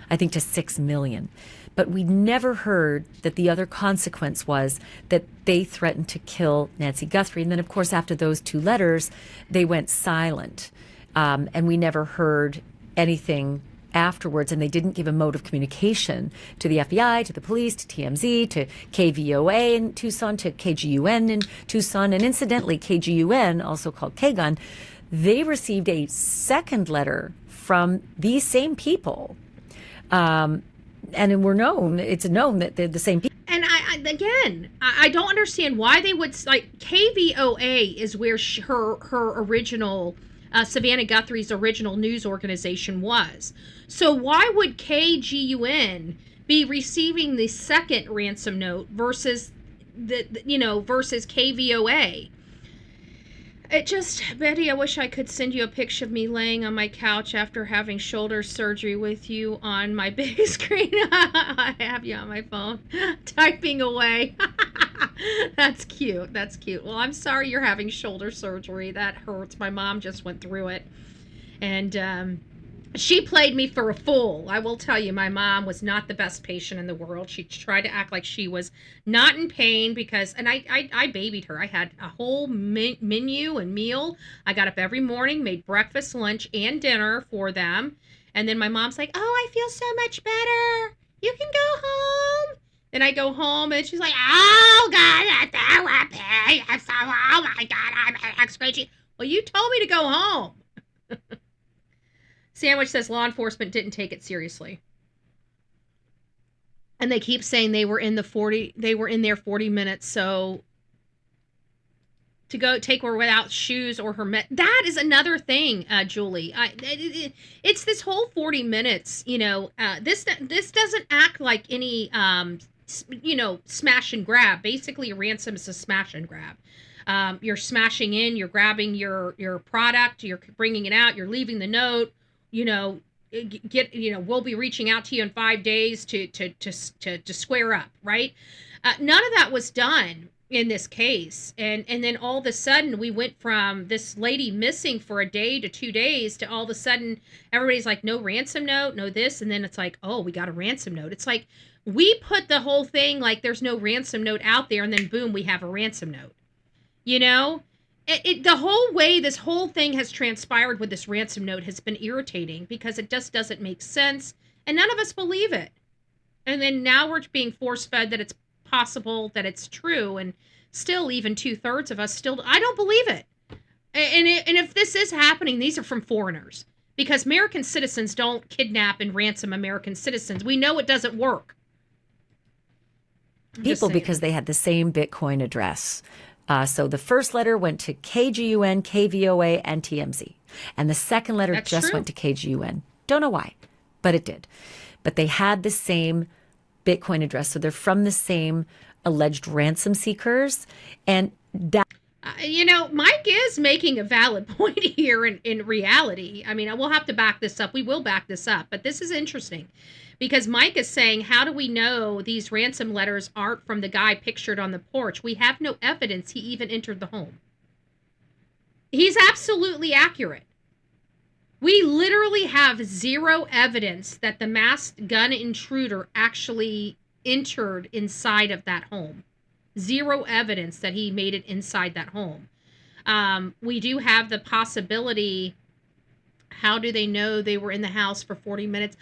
I think, to $6 million. but we never heard that the other consequence was that they threatened to kill Nancy Guthrie. And then, of course, after those 2 letters, they went silent. And we never heard anything afterwards, and they didn't give a mode of communication to the FBI, to the police, to TMZ, to KVOA in Tucson, to KGUN in Tucson, and incidentally, KGUN, also called KGUN, they received a second letter from these same people. And it's known that they're the same people. And I don't understand why they would, like, KVOA is where her original, Savannah Guthrie's original news organization was. So why would KGUN be receiving the second ransom note versus versus KVOA? It just, Betty, I wish I could send you a picture of me laying on my couch after having shoulder surgery with you on my big screen. I have you on my phone typing away. That's cute. That's cute. Well, I'm sorry you're having shoulder surgery. That hurts. My mom just went through it. And she played me for a fool. I will tell you, my mom was not the best patient in the world. She tried to act like she was not in pain because, and I babied her. I had a whole menu and meal. I got up every morning, made breakfast, lunch, and dinner for them. And then my mom's like, oh, I feel so much better. You can go home. And I go home and she's like, oh, God, therapy. Oh, my God, I'm excruciating. Well, you told me to go home. Sandwich says law enforcement didn't take it seriously. And they keep saying they were in there 40 minutes. So to go take her without shoes or her that is another thing, Julie. It's this whole 40 minutes, this doesn't act like any smash and grab. Basically, a ransom is a smash and grab. You're smashing in, you're grabbing your product, you're bringing it out, you're leaving the note. We'll be reaching out to you in 5 days to square up, right? None of that was done in this case. And then all of a sudden we went from this lady missing for a day to 2 days to all of a sudden everybody's like, no ransom note, no this. And then it's like, oh, we got a ransom note. It's like we put the whole thing like there's no ransom note out there. And then boom, we have a ransom note, the whole way this whole thing has transpired with this ransom note has been irritating because it just doesn't make sense and none of us believe it. And then now we're being force-fed that it's possible that it's true, and still even 2/3 of us still, I don't believe it. And if this is happening, these are from foreigners because American citizens don't kidnap and ransom American citizens. We know it doesn't work. People because they had the same Bitcoin address. So the first letter went to KGUN, KVOA, and TMZ. And the second letter went to KGUN. Don't know why, but it did. But they had the same Bitcoin address. So they're from the same alleged ransom seekers. And that... Mike is making a valid point here in reality. I mean, we'll have to back this up. We will back this up. But this is interesting. Because Mike is saying, how do we know these ransom letters aren't from the guy pictured on the porch? We have no evidence he even entered the home. He's absolutely accurate. We literally have zero evidence that the masked gun intruder actually entered inside of that home. Zero evidence that he made it inside that home. We do have the possibility, how do they know they were in the house for 40 minutes?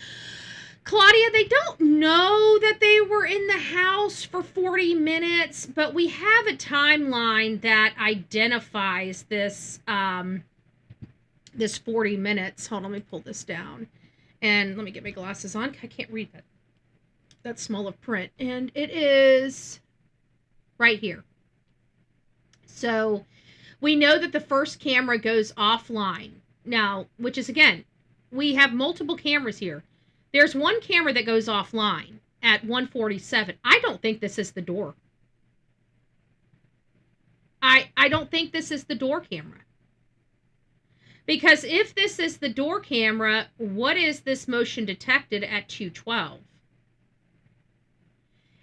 Claudia, they don't know that they were in the house for 40 minutes, but we have a timeline that identifies this this 40 minutes. Hold on, let me pull this down. And let me get my glasses on. I can't read that small of print. And it is right here. So we know that the first camera goes offline. Now, which is, again, we have multiple cameras here. There's one camera that goes offline at 1:47. I don't think this is the door. I don't think this is the door camera. Because if this is the door camera, what is this motion detected at 2:12?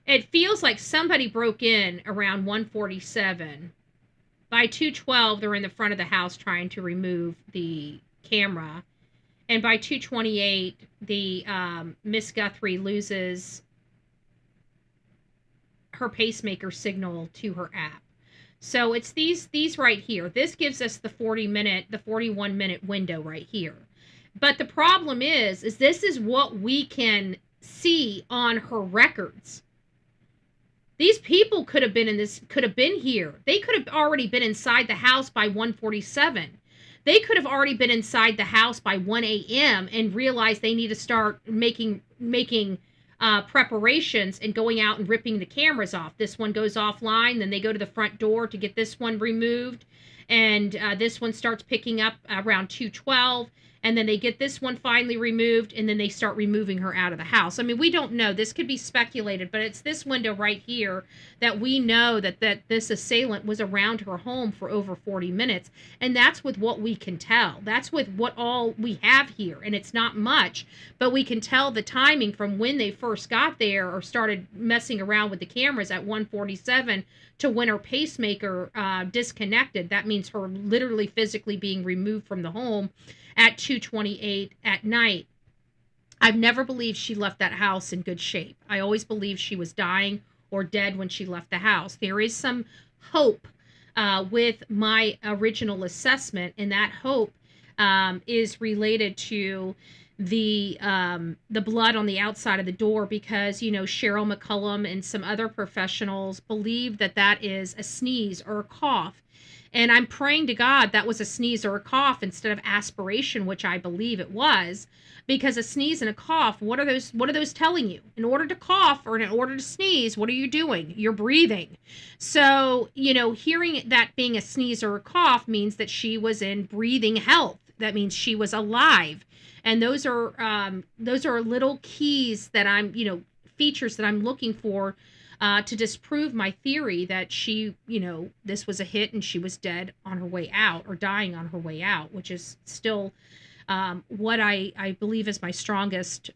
It feels like somebody broke in around 1:47. By 2:12, they're in the front of the house trying to remove the camera. And by 2:28, the Miss Guthrie loses her pacemaker signal to her app. So it's these right here. This gives us the 41-minute window right here. But the problem is this is what we can see on her records. These people could have been here. They could have already been inside the house by 1:47. They could have already been inside the house by 1 a.m. and realized they need to start making preparations and going out and ripping the cameras off. This one goes offline, then they go to the front door to get this one removed, and this one starts picking up around 2:12, and then they get this one finally removed, and then they start removing her out of the house. I mean, we don't know. This could be speculated, but it's this window right here that we know that this assailant was around her home for over 40 minutes, and that's with what we can tell. That's with what all we have here, and it's not much, but we can tell the timing from when they first got there or started messing around with the cameras at 1:47 to when her pacemaker disconnected. That means her literally physically being removed from the home at 2:28 at night. I've never believed she left that house in good shape. I always believed she was dying or dead when she left the house. There is some hope with my original assessment, and that hope is related to the blood on the outside of the door, because Cheryl McCullum and some other professionals believe that is a sneeze or a cough. And I'm praying to God that was a sneeze or a cough instead of aspiration, which I believe it was, because a sneeze and a cough, what are those telling you? In order to cough or in order to sneeze, what are you doing? You're breathing. So, hearing that being a sneeze or a cough means that she was in breathing health. That means she was alive. And those are little keys that I'm, features that I'm looking for to disprove my theory that she, this was a hit and she was dead on her way out or dying on her way out, which is still what I believe is my strongest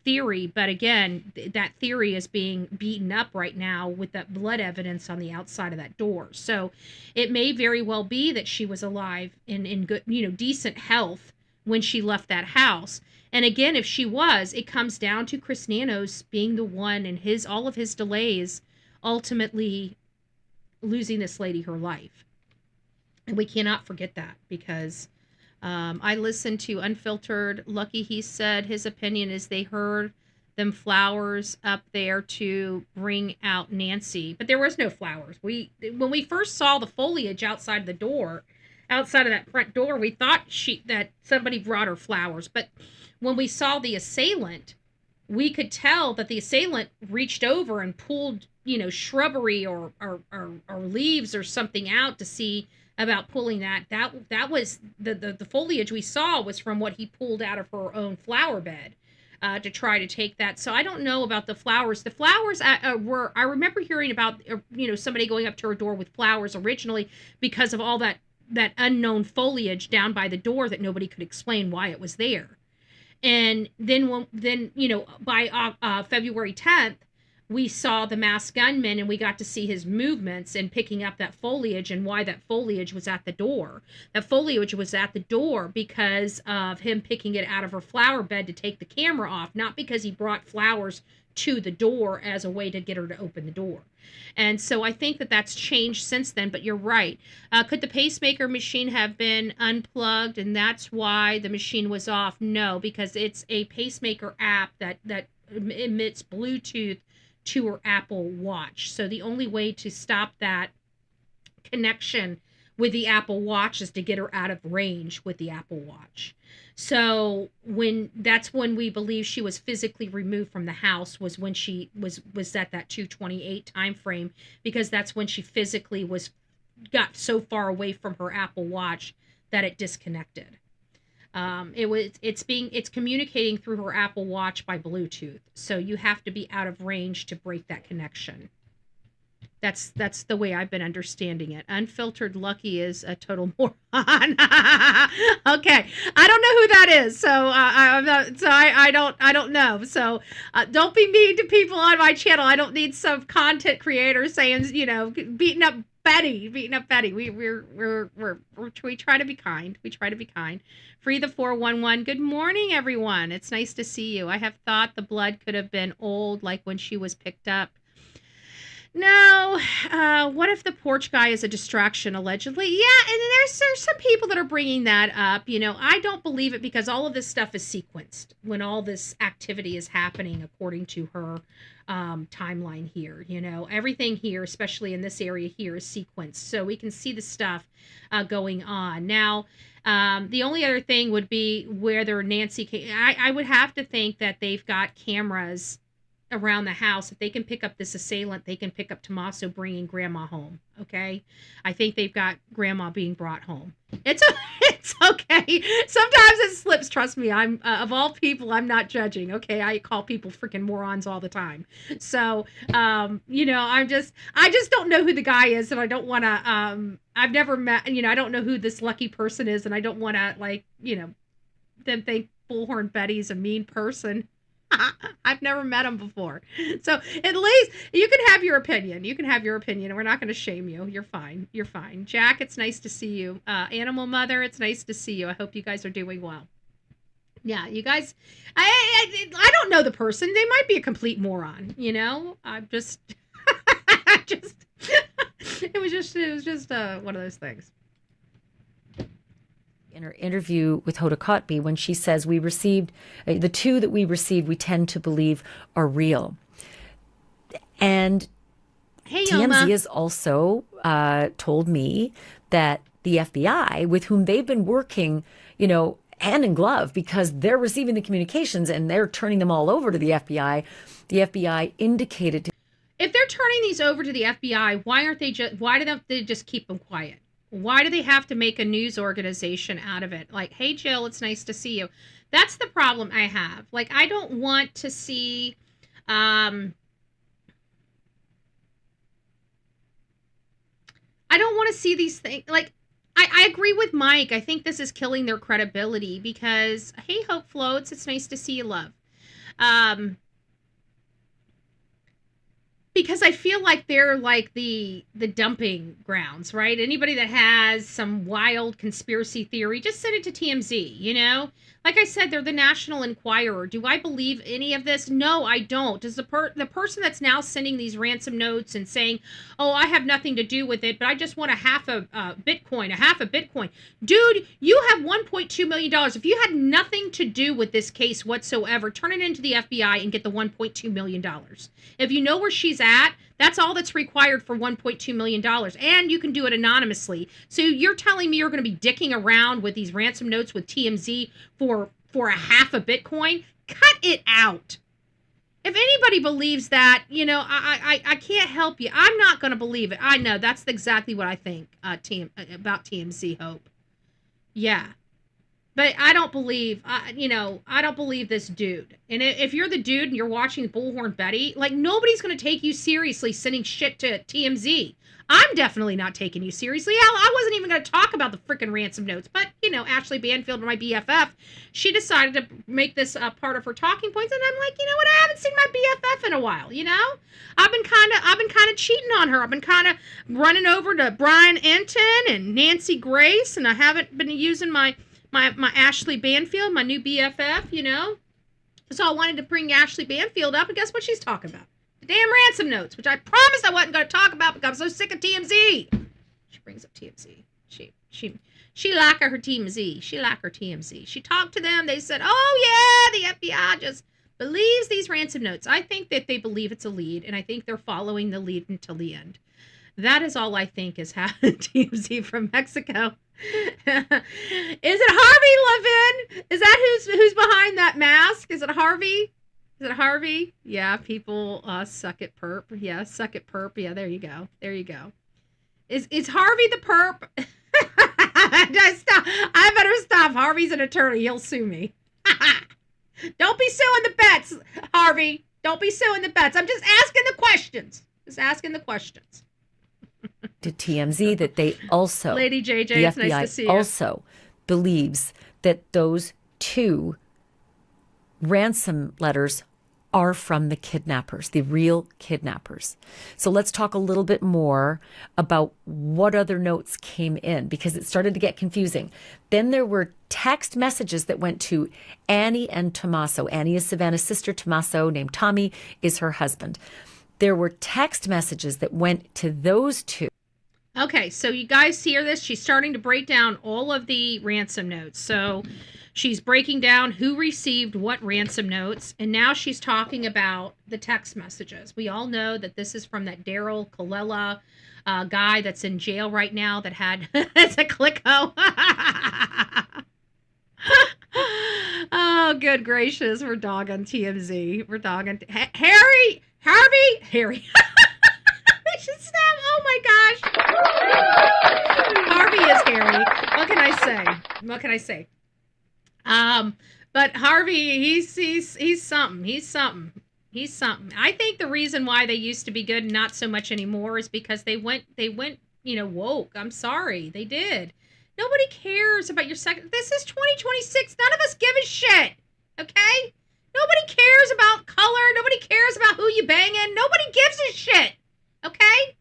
theory. But again, that theory is being beaten up right now with that blood evidence on the outside of that door. So it may very well be that she was alive in good, decent health when she left that house. And again, if she was, it comes down to Chris Nanos being the one and all of his delays ultimately losing this lady her life. And we cannot forget that, because I listened to Unfiltered. Lucky, he said his opinion is they heard them flowers up there to bring out Nancy. But there was no flowers. When we first saw the foliage outside of the door, outside of that front door, we thought that somebody brought her flowers. But when we saw the assailant, we could tell that the assailant reached over and pulled, shrubbery or leaves or something out to see about pulling that. That was the foliage we saw was from what he pulled out of her own flower bed to try to take that. So I don't know about the flowers. The flowers were, I remember hearing about, somebody going up to her door with flowers originally because of all that unknown foliage down by the door that nobody could explain why it was there. And then by February 10th, we saw the masked gunman and we got to see his movements and picking up that foliage and why that foliage was at the door. That foliage was at the door because of him picking it out of her flower bed to take the camera off, not because he brought flowers to the door as a way to get her to open the door. And so I think that's changed since then, but you're right. Could the pacemaker machine have been unplugged and that's why the machine was off? No, because it's a pacemaker app that emits Bluetooth to her Apple Watch. So the only way to stop that connection with the Apple Watch is to get her out of range with the Apple Watch. So that's when we believe she was physically removed from the house, was when she was at that 2:28 time frame, because that's when she physically got so far away from her Apple Watch that it disconnected. It's communicating through her Apple Watch by Bluetooth. So you have to be out of range to break that connection. That's the way I've been understanding it. Unfiltered Lucky is a total moron. Okay, I don't know who that is, so I don't know. So don't be mean to people on my channel. I don't need some content creator saying beating up Betty. We try to be kind. We try to be kind. Free the 411. Good morning, everyone. It's nice to see you. I have thought the blood could have been old, like when she was picked up. No, what if the porch guy is a distraction, allegedly? Yeah, and there's some people that are bringing that up. I don't believe it because all of this stuff is sequenced when all this activity is happening according to her timeline here. Everything here, especially in this area here, is sequenced. So we can see the stuff going on. Now, the only other thing would be whether Nancy, I would have to think that they've got cameras around the house. If they can pick up this assailant, they can pick up Tommaso bringing grandma home. Okay, I think they've got grandma being brought home. It's okay. Sometimes it slips. Trust me. I'm of all people, I'm not judging. Okay, I call people freaking morons all the time. So I just don't know who the guy is, and I don't want to. I've never met. I don't know who this lucky person is, and I don't want to them think Bullhorn Betty's a mean person. I've never met him before. So at least you can have your opinion. You can have your opinion, and we're not going to shame you. You're fine. You're fine. Jack, it's nice to see you. Animal Mother, it's nice to see you. I hope you guys are doing well. Yeah, you guys, I don't know the person. They might be a complete moron, I'm just, it was just one of those things. In her interview with Hoda Kotb, when she says we received, the two that we received, we tend to believe are real. And hey, TMZ Oma. has also told me that the FBI, with whom they've been working, hand in glove, because they're receiving the communications and they're turning them all over to the FBI indicated to. If they're turning these over to the FBI, why do they just keep them quiet? Why do they have to make a news organization out of it? Like, hey, Jill, it's nice to see you. That's the problem I have. Like, I don't want to see, I don't want to see these things. Like, I agree with Mike. I think this is killing their credibility because, hey, Hope Floats, it's nice to see you, love. Because I feel like they're like the dumping grounds, right? Anybody that has some wild conspiracy theory, just send it to TMZ, Like I said, they're the National Enquirer. Do I believe any of this? No, I don't. Does the person that's now sending these ransom notes and saying, oh, I have nothing to do with it, but I just want a half a Bitcoin. Dude, you have $1.2 million. If you had nothing to do with this case whatsoever, turn it into the FBI and get the $1.2 million. If you know where she's at, that's all that's required for $1.2 million. And you can do it anonymously. So you're telling me you're going to be dicking around with these ransom notes with TMZ for a half a Bitcoin? Cut it out. If anybody believes that, I can't help you. I'm not going to believe it. I know that's exactly what I think about TMZ, Hope. Yeah. But I don't believe, I don't believe this dude. And if you're the dude and you're watching Bullhorn Betty, like, nobody's going to take you seriously sending shit to TMZ. I'm definitely not taking you seriously. Hell, I wasn't even going to talk about the freaking ransom notes. But, Ashley Banfield, my BFF, she decided to make this part of her talking points. And I'm like, you know what? I haven't seen my BFF in a while, I've been kind of cheating on her. I've been kind of running over to Brian Enton and Nancy Grace. And I haven't been using my Ashley Banfield, my new BFF, So I wanted to bring Ashley Banfield up, and guess what she's talking about? The damn ransom notes, which I promised I wasn't going to talk about because I'm so sick of TMZ. She brings up TMZ. She like her TMZ. She like her TMZ. She talked to them. They said, oh, yeah, the FBI just believes these ransom notes. I think that they believe it's a lead, and I think they're following the lead until the end. That is all I think is happening. TMZ from Mexico. Is it Harvey Levin? Is that who's behind that mask? Is it Harvey? Is it Harvey? Yeah, people suck at perp. Yeah, suck at perp. Yeah, there you go. There you go. Is Harvey the perp? I better stop. Harvey's an attorney. He'll sue me. Don't be suing the bets, Harvey. Don't be suing the bets. I'm just asking the questions. Just asking the questions. To TMZ that they also, Lady JJ, the it's FBI nice to see you. also believes that those two ransom letters are from the kidnappers, the real kidnappers. So let's talk a little bit more about what other notes came in, because it started to get confusing. Then there were text messages that went to Annie and Tommaso. Annie is Savannah's sister. Tommaso, named Tommy, is her husband. there were text messages that went to those two. Okay, so you guys hear this? She's starting to break down all of the ransom notes. So she's breaking down who received what ransom notes, and now she's talking about the text messages. We all know that this is from that Daryl Colella guy that's in jail right now that had it's a Clicko. Oh, good gracious. We're dogging TMZ. We're dogging Harvey. I should snap. Oh my gosh. Harvey is Harry. What can I say? But Harvey, he's something. He's something. I think the reason why they used to be good and not so much anymore is because they went, woke. I'm sorry. They did. Nobody cares about your second. This is 2026. None of us give a shit. Okay? Nobody cares about color. Nobody cares about who you banging. Nobody gives a shit. Okay?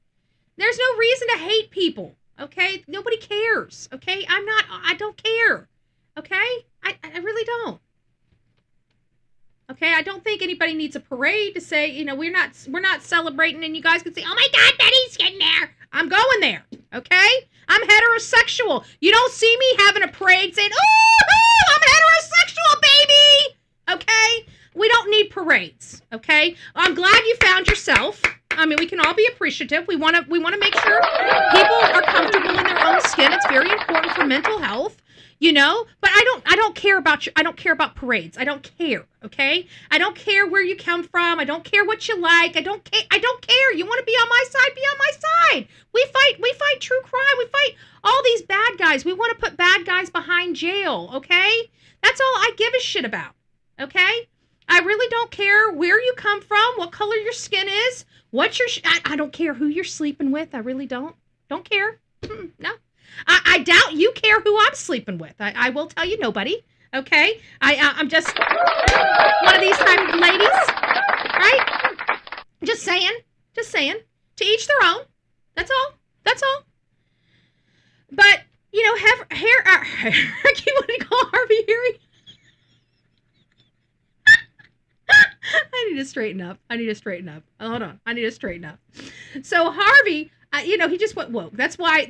There's no reason to hate people. Okay? Nobody cares. Okay? I don't care. Okay? I really don't. Okay? I don't think anybody needs a parade to say, we're not celebrating and you guys can say, oh my God, Betty's getting there. I'm going there. Okay? I'm heterosexual. You don't see me having a parade saying, oh, I'm heterosexual, baby. Okay? We don't need parades. Okay? I'm glad you found yourself. I mean, we can all be appreciative. We want to make sure people are comfortable in their own skin. It's very important for mental health, but I don't care about I don't care about parades. I don't care, okay? I don't care where you come from. I don't care what you like. I don't care. You want to be on my side? Be on my side. We fight true crime. We fight all these bad guys. We want to put bad guys behind jail, okay? That's all I give a shit about. Okay? I really don't care where you come from, what color your skin is, what's your... I don't care who you're sleeping with. I really don't. Don't care. No. I doubt you care who I'm sleeping with. I will tell you, nobody. Okay? I'm just one of these type of ladies. Right? Just saying. To each their own. That's all. But, I keep wanting to call Harvey Harry. I need to straighten up. Hold on. I need to straighten up. So Harvey, he just went woke. That's why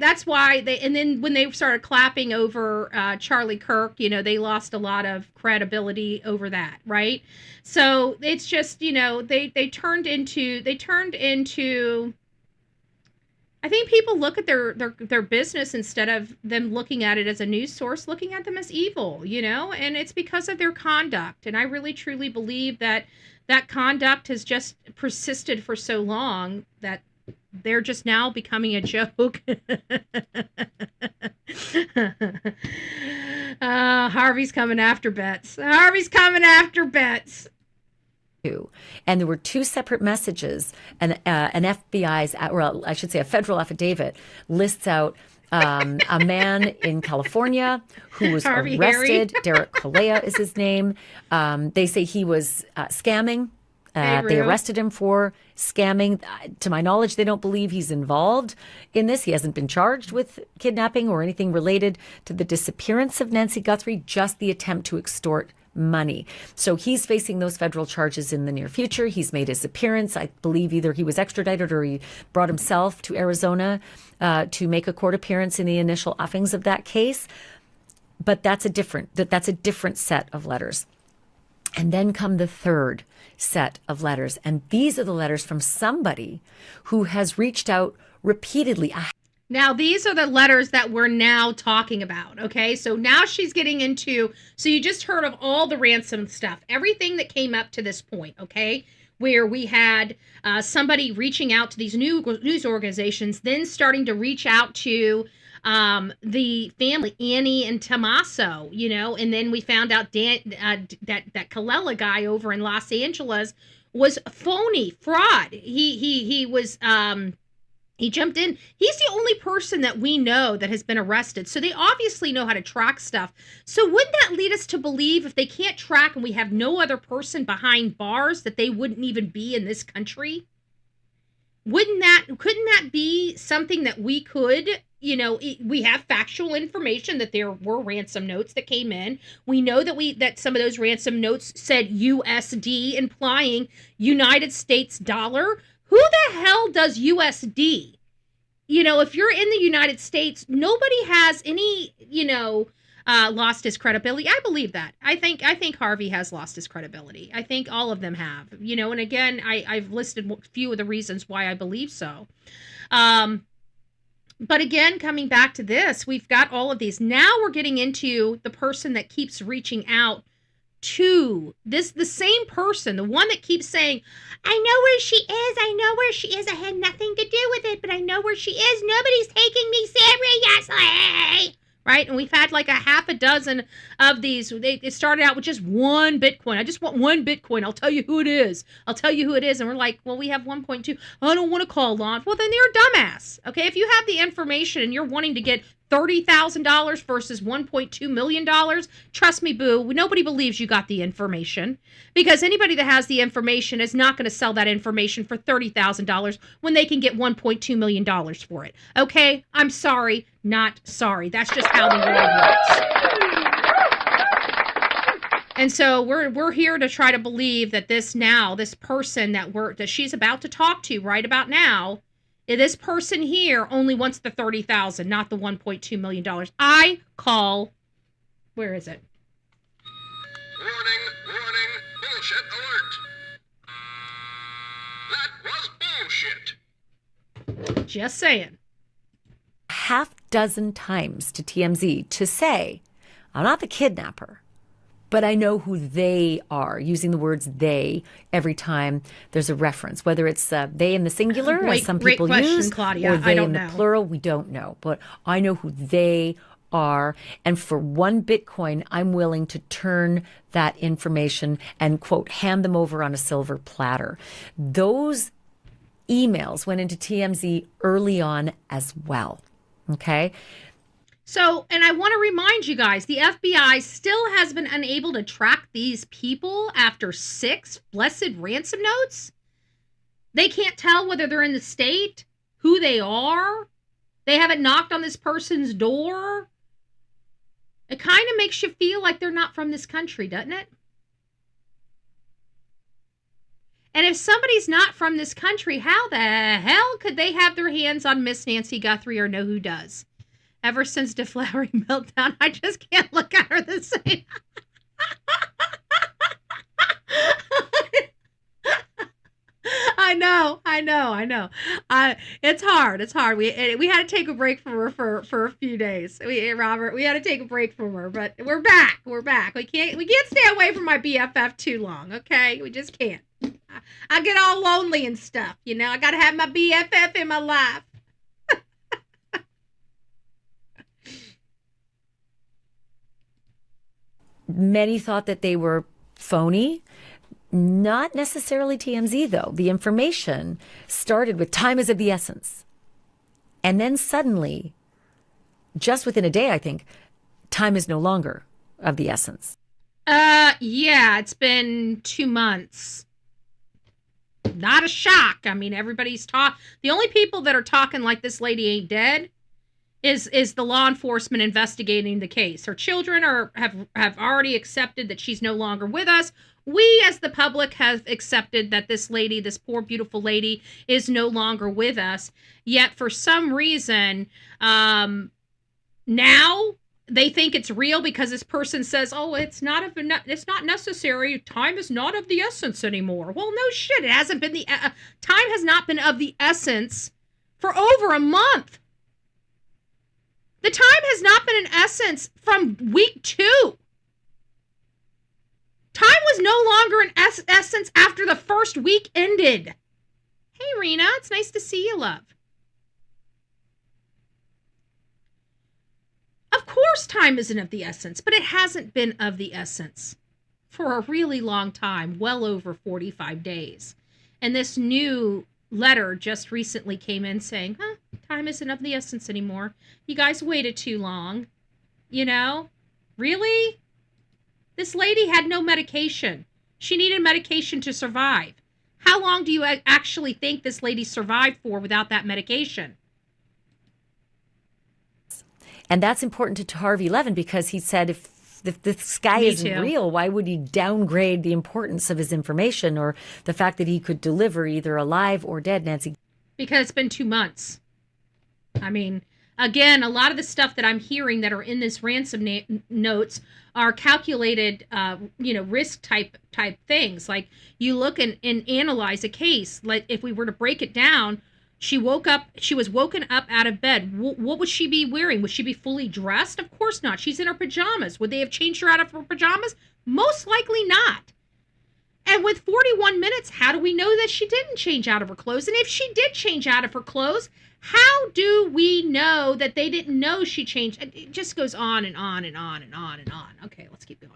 they, and then when they started clapping over Charlie Kirk, they lost a lot of credibility over that, right? So it's just, they turned into, I think people look at their business instead of them looking at it as a news source, looking at them as evil, and it's because of their conduct. And I really truly believe that conduct has just persisted for so long that they're just now becoming a joke. Harvey's coming after Betts. And there were two separate messages, and an FBI's, or I should say a federal affidavit, lists out a man in California who was arrested. Derek Colella is his name. They say he was scamming. They arrested him for scamming. To my knowledge, they don't believe he's involved in this. He hasn't been charged with kidnapping or anything related to the disappearance of Nancy Guthrie, just the attempt to extort money. So he's facing those federal charges in the near future. He's made his appearance. I believe either he was extradited or he brought himself to Arizona to make a court appearance in the initial offings of that case. But that's a different set of letters. And then come the third set of letters. And these are the letters from somebody who has reached out repeatedly. Now, these are the letters that we're now talking about, okay? So now she's getting into, so you just heard of all the ransom stuff, everything that came up to this point, okay? Where we had somebody reaching out to these news organizations, then starting to reach out to the family, Annie and Tommaso, and then we found out that Colella guy over in Los Angeles was phony, fraud. He was... He jumped in. He's the only person that we know that has been arrested. So they obviously know how to track stuff. So wouldn't that lead us to believe if they can't track and we have no other person behind bars that they wouldn't even be in this country? Couldn't that be something that we could, we have factual information that there were ransom notes that came in. We know that some of those ransom notes said USD, implying United States dollar. Who the hell does USD? If you're in the United States, nobody has any, lost his credibility. I believe that. I think Harvey has lost his credibility. I think all of them have, and again, I've listed a few of the reasons why I believe so. But again, coming back to this, we've got all of these. Now we're getting into the person that keeps reaching out to the same person, the one that keeps saying, I know where she is. I know where she is. I had nothing to do with it, but I know where she is. Nobody's taking me seriously. Right? And we've had like a half a dozen of these. It started out with just one Bitcoin. I just want one Bitcoin. I'll tell you who it is. I'll tell you who it is. And we're like, well, we have 1.2. I don't want to call law. Well, then you're a dumbass. Okay? If you have the information and you're wanting to get $30,000 versus $1.2 million, trust me, boo, nobody believes you got the information, because anybody that has the information is not going to sell that information for $30,000 when they can get $1.2 million for it. Okay? I'm sorry, not sorry. That's just how the world works. And so we're here to try to believe that this person that she's about to talk to right about now, this person here only wants the $30,000, not the $1.2 million. I call, where is it? Warning, bullshit alert. That was bullshit. Just saying. Half dozen times to TMZ to say, I'm not the kidnapper, but I know who they are, using the words they every time there's a reference, whether it's they in the singular, as some people use, Claudia. or they in the plural, we don't know. But I know who they are, and for one Bitcoin, I'm willing to turn that information and, quote, hand them over on a silver platter. Those emails went into TMZ early on as well, okay? So, and I want to remind you guys, the FBI still has been unable to track these people after 6 blessed ransom notes. They can't tell whether they're in the state, who they are. They haven't knocked on this person's door. It kind of makes you feel like they're not from this country, doesn't it? And if somebody's not from this country, how the hell could they have their hands on Miss Nancy Guthrie or know who does? Ever since Deflowering Meltdown, I just can't look at her the same. I know. It's hard. We had to take a break from her for a few days. We had to take a break from her, but we're back. We can't stay away from my BFF too long, okay? We just can't. I get all lonely and stuff, I got to have my BFF in my life. Many thought that they were phony. Not necessarily TMZ, though. The information started with time is of the essence. And then suddenly, just within a day, I think, time is no longer of the essence. Yeah, it's been 2 months. Not a shock. I mean, everybody's the only people that are talking like this lady ain't dead is the law enforcement investigating the case. Her children have already accepted that she's no longer with us. We, as the public, have accepted that this lady, this poor, beautiful lady, is no longer with us. Yet, for some reason, now they think it's real because this person says, "Oh, it's not necessary. Time is not of the essence anymore." Well, no shit. It hasn't been time has not been of the essence for over a month. The time has not been in essence from week 2. Time was no longer in essence after the first week ended. Hey, Rena, it's nice to see you, love. Of course time isn't of the essence, but it hasn't been of the essence for a really long time, well over 45 days. And this new letter just recently came in saying, time isn't of the essence anymore. You guys waited too long. Really? This lady had no medication. She needed medication to survive. How long do you actually think this lady survived for without that medication? And that's important to Harvey Levin because he said if if this guy Me isn't too. real, why would he downgrade the importance of his information or the fact that he could deliver either alive or dead, Nancy? Because it's been 2 months. I mean, again, a lot of the stuff that I'm hearing that are in this ransom notes are calculated, risk type things. Like you look and analyze a case. Like if we were to break it down, she was woken up out of bed. What would she be wearing? Would she be fully dressed? Of course not. She's in her pajamas. Would they have changed her out of her pajamas? Most likely not. And with 41 minutes, how do we know that she didn't change out of her clothes? And if she did change out of her clothes, how do we know that they didn't know she changed? It just goes on and on and on and on and on. Okay, let's keep going.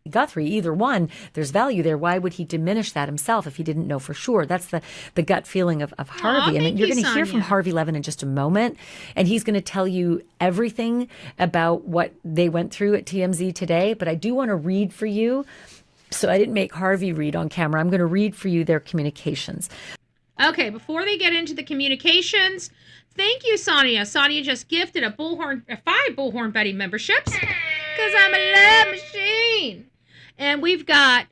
Guthrie, either one, there's value there. Why would he diminish that himself if he didn't know for sure? That's the gut feeling of Harvey. Thank you're you, going to hear from Sonia. Harvey Levin in just a moment, and he's going to tell you everything about what they went through at TMZ today. But I do want to read for you. So I didn't make Harvey read on camera. I'm going to read for you their communications. Okay, before they get into the communications, thank you, Sonia. Sonia just gifted 5 Bullhorn Betty memberships because I'm a love machine. And we've got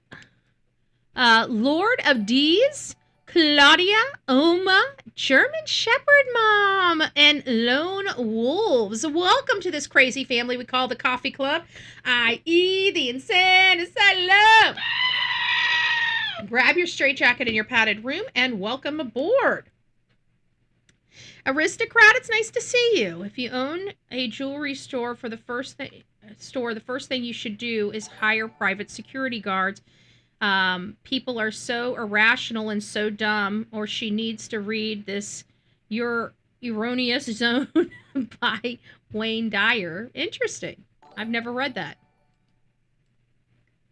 Lord of D's, Claudia, Oma, German Shepherd Mom, and Lone Wolves. Welcome to this crazy family we call the Coffee Club, i.e. the insane asylum. Grab your straitjacket in your padded room and welcome aboard. Aristocrat, it's nice to see you. If you own a jewelry store, the first thing you should do is hire private security guards. People are so irrational and so dumb, or she needs to read this Your Erroneous Zone by Wayne Dyer. Interesting. I've never read that.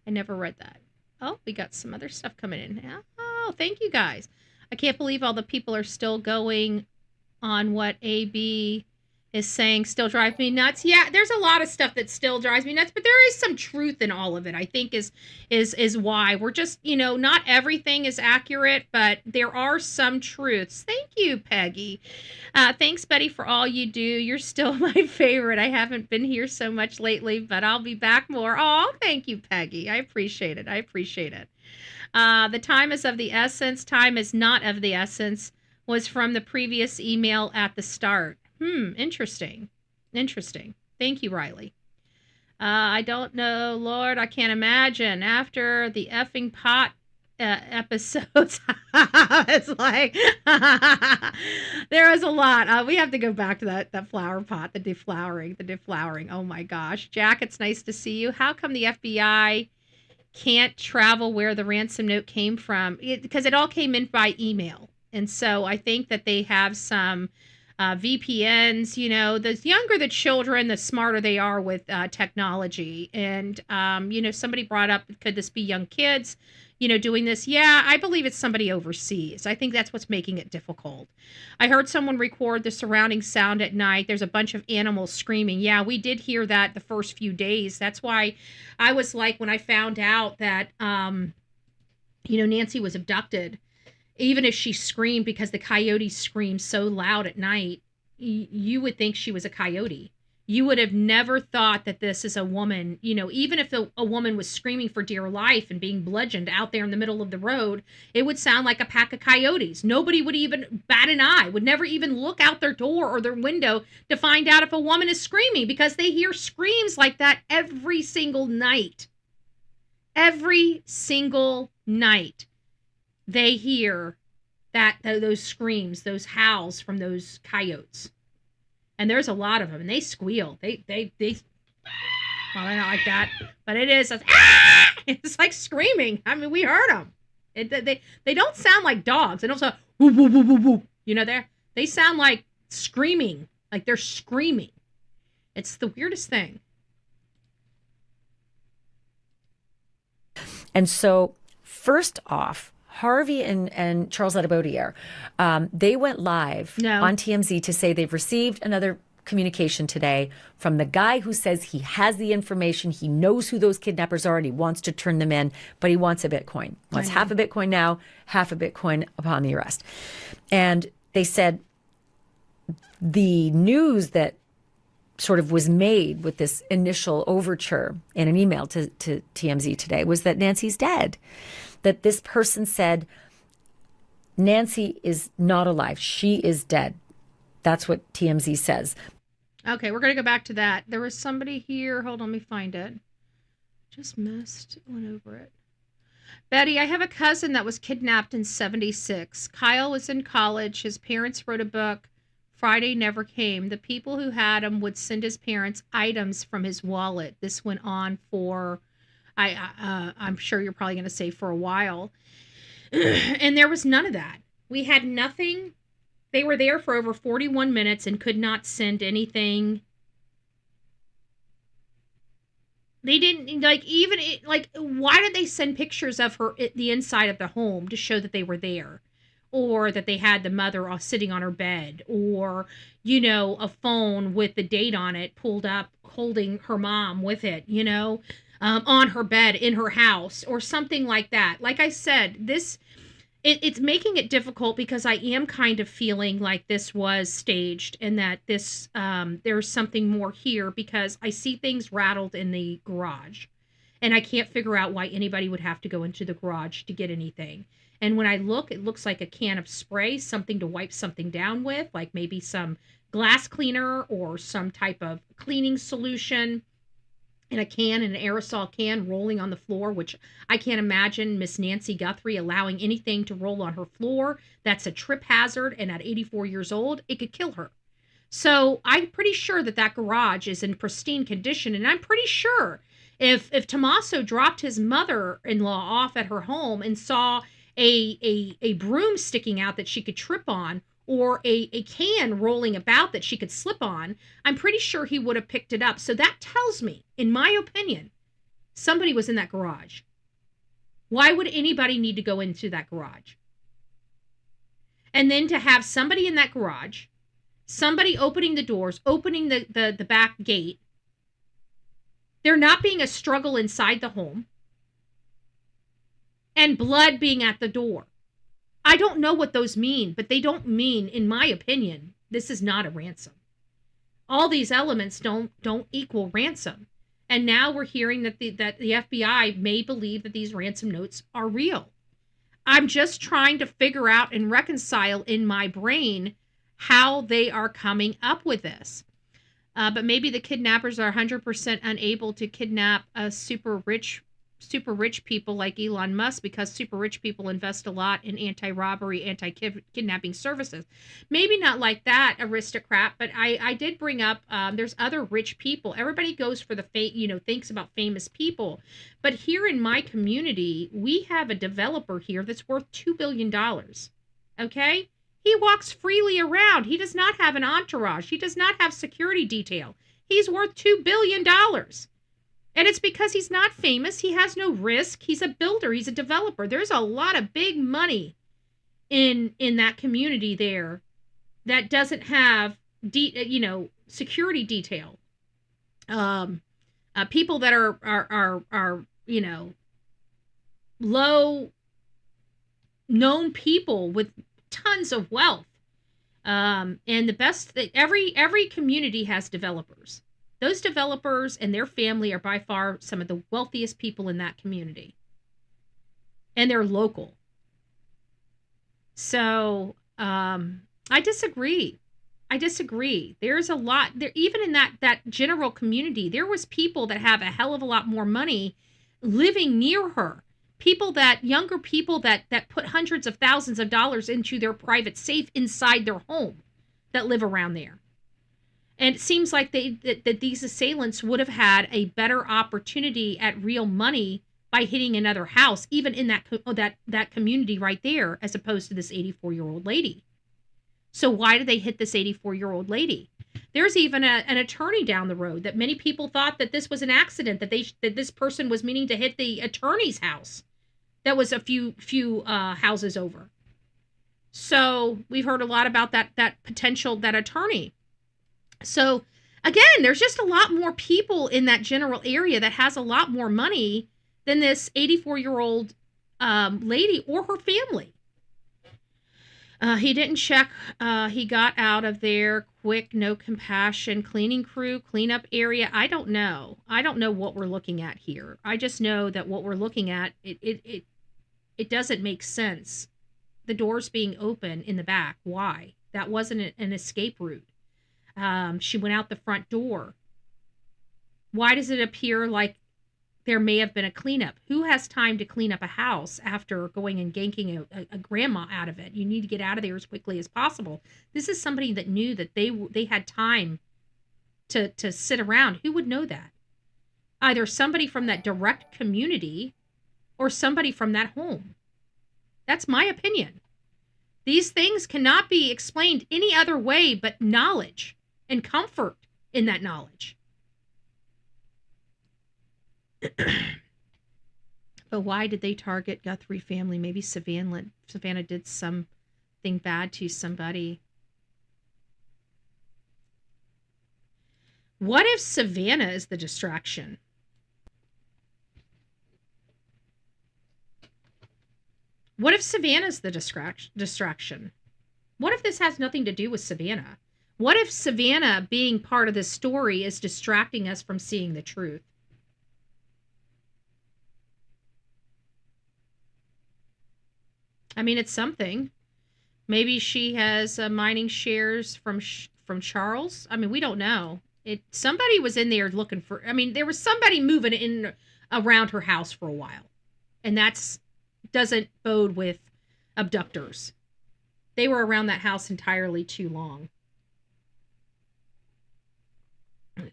I never read that. Oh, we got some other stuff coming in. Oh, thank you guys. I can't believe all the people are still going on what AB is saying. Still drives me nuts. Yeah, there's a lot of stuff that still drives me nuts, but there is some truth in all of it. I think is why we're just, not everything is accurate, but there are some truths. Thank you, Peggy. Thanks, Betty, for all you do. You're still my favorite. I haven't been here so much lately, but I'll be back more. Oh, thank you, Peggy. I appreciate it. The time is of the essence. Time is not of the essence was from the previous email at the start. Interesting. Thank you, Riley. I don't know, Lord, I can't imagine. After the effing pot episodes, it's like, there was a lot. We have to go back to that flower pot, the deflowering. Oh my gosh. Jack, it's nice to see you. How come the FBI can't travel where the ransom note came from? Because it all came in by email. And so I think that they have some VPNs. The younger the children, the smarter they are with technology. And, somebody brought up, could this be young kids, doing this? Yeah, I believe it's somebody overseas. I think that's what's making it difficult. I heard someone record the surrounding sound at night. There's a bunch of animals screaming. Yeah, we did hear that the first few days. That's why I was like, when I found out that, Nancy was abducted, even if she screamed, because the coyotes scream so loud at night, you would think she was a coyote. You would have never thought that this is a woman. Even if a woman was screaming for dear life and being bludgeoned out there in the middle of the road, it would sound like a pack of coyotes. Nobody would even bat an eye, would never even look out their door or their window to find out if a woman is screaming, because they hear screams like that every single night. Every single night. They hear those screams, those howls from those coyotes. And there's a lot of them, and they squeal. Well, they're not like that, but it is. It's like screaming. I mean, we heard them. They don't sound like dogs. They don't sound woo woo woo woo woo. They sound like screaming, like they're screaming. It's the weirdest thing. And so, first off, Harvey and Charles Ladabodiere, they went live on TMZ to say they've received another communication today from the guy who says he has the information, he knows who those kidnappers are, and he wants to turn them in, but he wants a Bitcoin. Wants half a Bitcoin now, half a Bitcoin upon the arrest. And they said the news that sort of was made with this initial overture in an email to TMZ today was that Nancy's dead. That this person said, Nancy is not alive. She is dead. That's what TMZ says. Okay, we're going to go back to that. There was somebody here. Hold on, let me find it. Just went over it. Betty, I have a cousin that was kidnapped in 76. Kyle was in college. His parents wrote a book. Friday never came. The people who had him would send his parents items from his wallet. This went on for, I'm sure you're probably going to say for a while. And there was none of that. We had nothing. They were there for over 41 minutes and could not send anything. They didn't, why did they send pictures of her at the inside of the home to show that they were there? Or that they had the mother sitting on her bed, or, a phone with the date on it pulled up, holding her mom with it, on her bed in her house, or something like that. Like I said, it's making it difficult because I am kind of feeling like this was staged and that there's something more here because I see things rattled in the garage and I can't figure out why anybody would have to go into the garage to get anything. And when I look, it looks like a can of spray, something to wipe something down with, like maybe some glass cleaner or some type of cleaning solution in a can, an aerosol can rolling on the floor, which I can't imagine Miss Nancy Guthrie allowing anything to roll on her floor. That's a trip hazard. And at 84 years old, it could kill her. So I'm pretty sure that garage is in pristine condition. And I'm pretty sure if Tommaso dropped his mother-in-law off at her home and saw a broom sticking out that she could trip on, or a can rolling about that she could slip on, I'm pretty sure he would have picked it up. So that tells me, in my opinion, somebody was in that garage. Why would anybody need to go into that garage? And then to have somebody in that garage, somebody opening the doors, opening the back gate, there not being a struggle inside the home, and blood being at the door. I don't know what those mean, but they don't mean, in my opinion, this is not a ransom. All these elements don't equal ransom. And now we're hearing that the FBI may believe that these ransom notes are real. I'm just trying to figure out and reconcile in my brain how they are coming up with this. But maybe the kidnappers are 100% unable to kidnap a super rich people like Elon Musk because super rich people invest a lot in anti-robbery, anti-kidnapping services. Maybe not like that, aristocrat, but I did bring up there's other rich people. Everybody goes for the thinks about famous people. But here in my community, we have a developer here that's worth $2 billion. Okay? He walks freely around. He does not have an entourage. He does not have security detail. He's worth $2 billion. And it's because he's not famous. He has no risk. He's a builder. He's a developer. There's a lot of big money in that community there that doesn't have security detail. People that are low known people with tons of wealth. And the best thing, every community has developers. Those developers and their family are by far some of the wealthiest people in that community. And they're local. So I disagree. There's a lot there, even in that general community. There was people that have a hell of a lot more money living near her. Younger people that put hundreds of thousands of dollars into their private safe inside their home that live around there. And it seems like that these assailants would have had a better opportunity at real money by hitting another house, even in that community right there, as opposed to this 84-year-old lady. So why did they hit this 84-year-old lady? There's even an attorney down the road that many people thought that this was an accident, that this person was meaning to hit the attorney's house that was a few houses over. So we've heard a lot about that attorney. So again, there's just a lot more people in that general area that has a lot more money than this 84-year-old lady or her family. He didn't check. He got out of there quick, no compassion. Cleaning crew, cleanup area. I don't know. I don't know what we're looking at here. I just know that what we're looking at, it doesn't make sense. The doors being open in the back. Why? That wasn't an escape route. She went out the front door. Why does it appear like there may have been a cleanup? Who has time to clean up a house after going and ganking a grandma out of it? You need to get out of there as quickly as possible. This is somebody that knew that they had time to sit around. Who would know that? Either somebody from that direct community or somebody from that home. That's my opinion. These things cannot be explained any other way but knowledge and comfort in that knowledge. But why did they target Guthrie family? Maybe Savannah did something bad to somebody. What if Savannah is the distraction? What if Savannah's the distraction? What if this has nothing to do with Savannah? What if Savannah being part of this story is distracting us from seeing the truth? I mean, it's something. Maybe she has mining shares from Charles. I mean, we don't know. Somebody was in there looking for. I mean, there was somebody moving in around her house for a while, and doesn't bode with abductors. They were around that house entirely too long,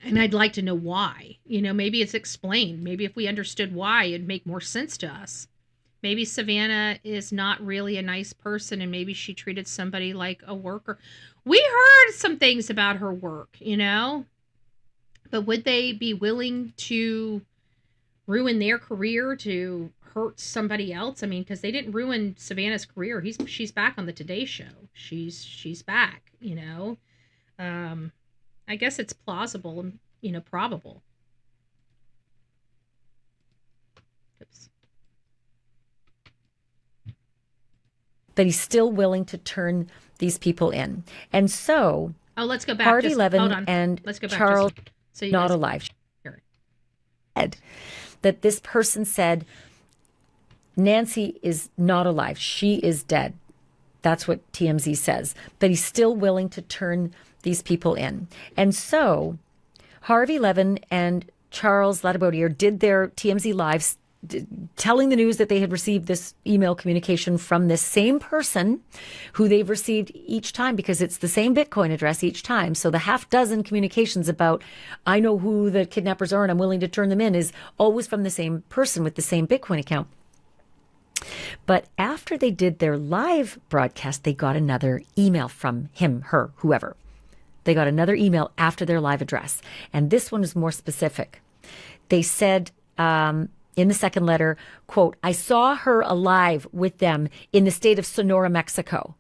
and I'd like to know why. Maybe it's explained. Maybe if we understood why, it'd make more sense to us. Maybe Savannah is not really a nice person, and maybe she treated somebody like a worker. We heard some things about her work, but would they be willing to ruin their career to hurt somebody else? I mean, because they didn't ruin Savannah's career. She's back on the Today Show. She's back, I guess it's plausible and, probable. Oops. But he's still willing to turn these people in. And so let's go back. Harvey Levin and let's go back Charles so you not guys alive. That this person said Nancy is not alive. She is dead. That's what TMZ says. But he's still willing to turn these people in. And so Harvey Levin and Charles Ladabodier did their TMZ lives telling the news that they had received this email communication from this same person who they've received each time, because it's the same Bitcoin address each time. So the half dozen communications about, I know who the kidnappers are and I'm willing to turn them in, is always from the same person with the same Bitcoin account. But after they did their live broadcast, they got another email from him, her, whoever. They got another email after their live address. And this one is more specific. They said, in the second letter, quote, I saw her alive with them in the state of Sonora, Mexico.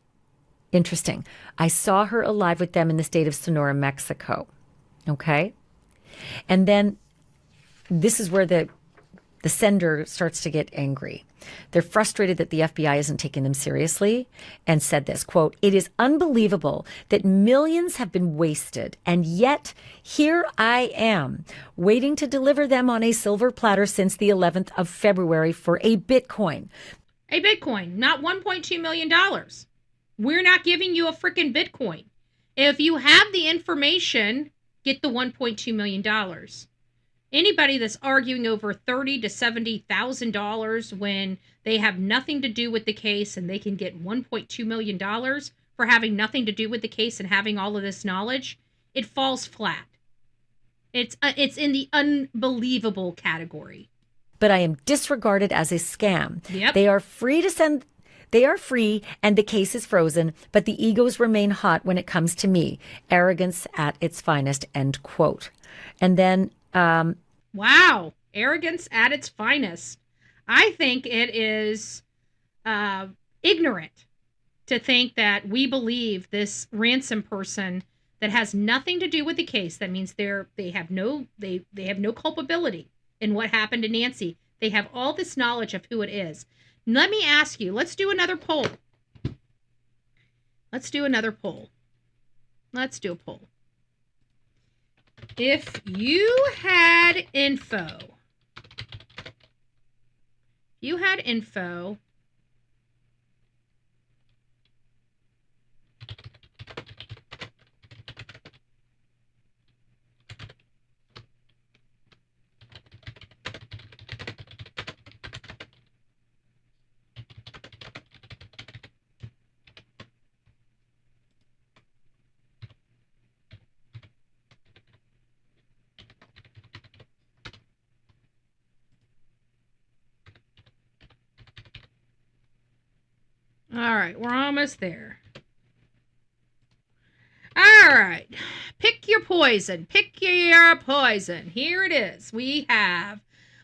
Interesting. I saw her alive with them in the state of Sonora, Mexico. Okay. And then this is where the sender starts to get angry. They're frustrated that the FBI isn't taking them seriously and said this, quote, it is unbelievable that millions have been wasted, and yet here I am waiting to deliver them on a silver platter since the 11th of February for a Bitcoin. A Bitcoin, not $1.2 million. We're not giving you a freaking Bitcoin. If you have the information, get the $1.2 million. Anybody that's arguing over $30,000 to $70,000 when they have nothing to do with the case and they can get $1.2 million for having nothing to do with the case and having all of this knowledge, it falls flat. It's in the unbelievable category. But I am disregarded as a scam. Yep. They are free and the case is frozen, but the egos remain hot when it comes to me. Arrogance at its finest, end quote. And then wow, arrogance at its finest. I think it is ignorant to think that we believe this Ransom person that has nothing to do with the case. That means they have no culpability in what happened to Nancy. They have all this knowledge of who it is. Let me ask you, let's do another poll. Let's do another poll. Let's do a poll. If you had info, all right, we're almost there. All right, pick your poison. Pick your poison. Here it is. We have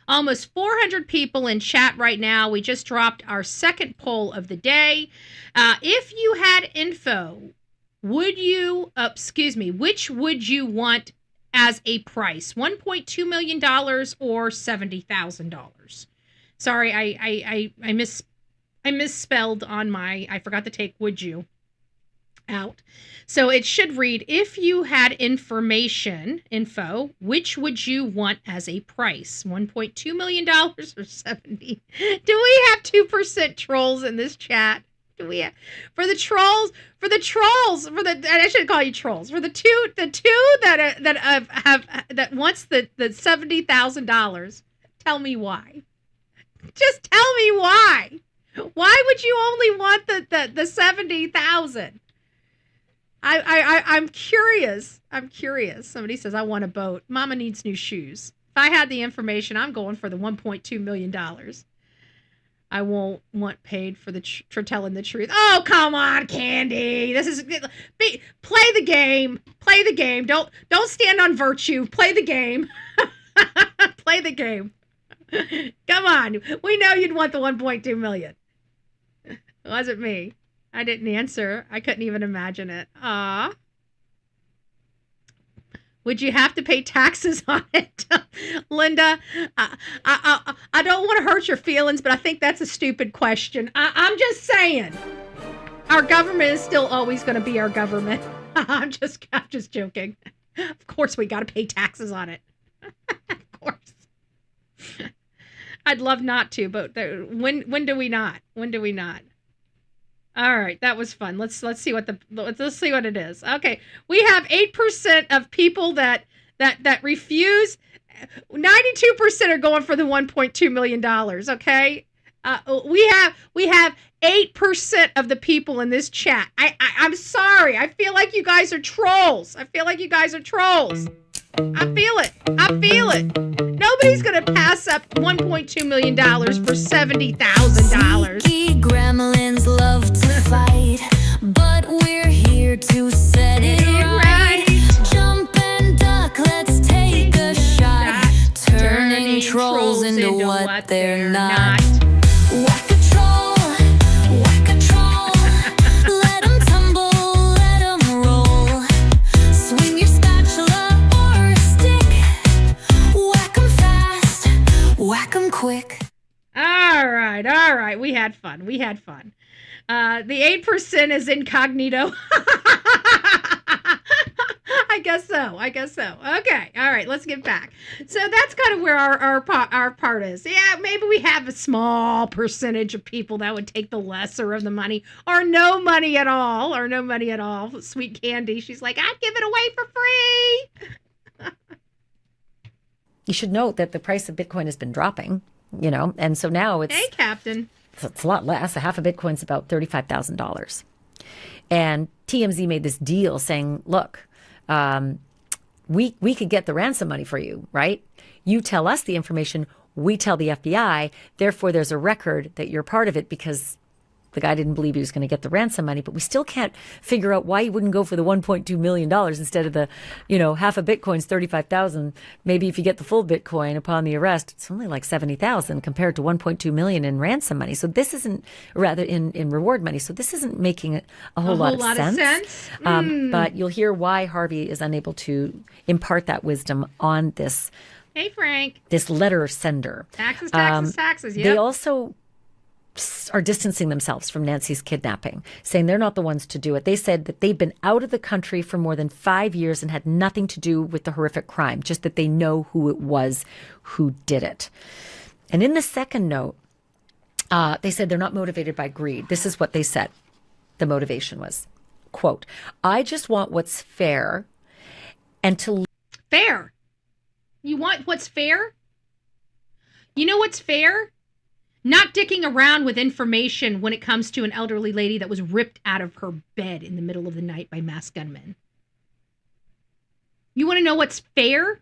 almost 400 people in chat right now. We just dropped our second poll of the day. If you had info, which would you want as a price? $1.2 million or $70,000? Sorry, I misspelled on my, I forgot to take would you out. So it should read, if you had info, which would you want as a price? $1.2 million or 70? Do we have 2% trolls in this chat? Do we have, I should call you trolls. For the two that wants the $70,000, tell me why. Just tell me why. Why would you only want the 70,000? I'm curious. Somebody says, I want a boat. Mama needs new shoes. If I had the information, I'm going for the $1.2 million. I won't want paid for telling the truth. Oh, come on, Candy. Play the game. Play the game. Don't stand on virtue. Play the game. Play the game. Come on. We know you'd want the 1.2 million. It wasn't me. I didn't answer. I couldn't even imagine it. Would you have to pay taxes on it? Linda, I don't want to hurt your feelings, but I think that's a stupid question. I'm just saying. Our government is still always going to be our government. I'm just joking. Of course we got to pay taxes on it. Of course. I'd love not to, but when do we not? When do we not? All right, that was fun. Let's see what it is. Okay, we have 8% of people that refuse. 92% are going for the $1.2 million. Okay, we have 8% of the people in this chat. I'm sorry. I feel like you guys are trolls. I feel it. Nobody's gonna pass up $1.2 million for $70,000. Sneaky gremlins love to fight, but we're here to set it right. Jump and duck, let's take a shot. Turning trolls into what they're not. Whack a troll, let 'em tumble, let 'em roll. Swing your spatula or a stick, whack 'em fast, whack 'em quick. All right. We had fun. The 8% is incognito. I guess so. Okay. All right. Let's get back. So that's kind of where our part is. Yeah, maybe we have a small percentage of people that would take the lesser of the money, or no money at all. Sweet Candy. She's like, I'd give it away for free. You should note that the price of Bitcoin has been dropping, and so now it's... Hey, Captain. It's a lot less. A half a Bitcoin's about $35,000. And TMZ made this deal saying, look, we could get the ransom money for you, right? You tell us the information, we tell the FBI, therefore there's a record that you're part of it because the guy didn't believe he was going to get the ransom money, but we still can't figure out why he wouldn't go for the $1.2 million instead of the, half a Bitcoin's 35,000. Maybe if you get the full Bitcoin upon the arrest, it's only like 70,000 compared to 1.2 million in ransom money. So this isn't, rather in reward money. So this isn't making a whole lot of sense. But you'll hear why Harvey is unable to impart that wisdom on this. Hey, Frank. This letter sender. Taxes. Yep. They also are distancing themselves from Nancy's kidnapping, saying they're not the ones to do it. They said that they've been out of the country for more than 5 years and had nothing to do with the horrific crime, just that they know who it was who did it. And in the second note, they said they're not motivated by greed. This is what they said. The motivation was, quote, I just want what's fair and to... Fair. You want what's fair? You know what's fair? Not dicking around with information when it comes to an elderly lady that was ripped out of her bed in the middle of the night by masked gunmen. You want to know what's fair?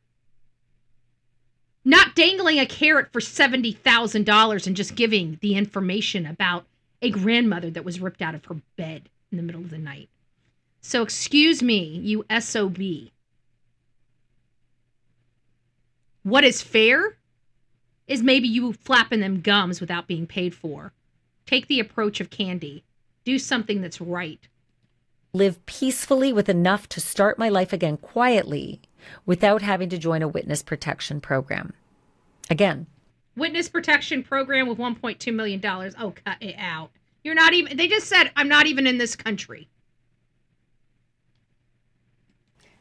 Not dangling a carrot for $70,000 and just giving the information about a grandmother that was ripped out of her bed in the middle of the night. So excuse me, you SOB. What is fair is maybe you flapping them gums without being paid for. Take the approach of Candy. Do something that's right. Live peacefully with enough to start my life again quietly without having to join a witness protection program. Again. Witness protection program with $1.2 million. Oh, cut it out. You're not even, they just said, I'm not even in this country.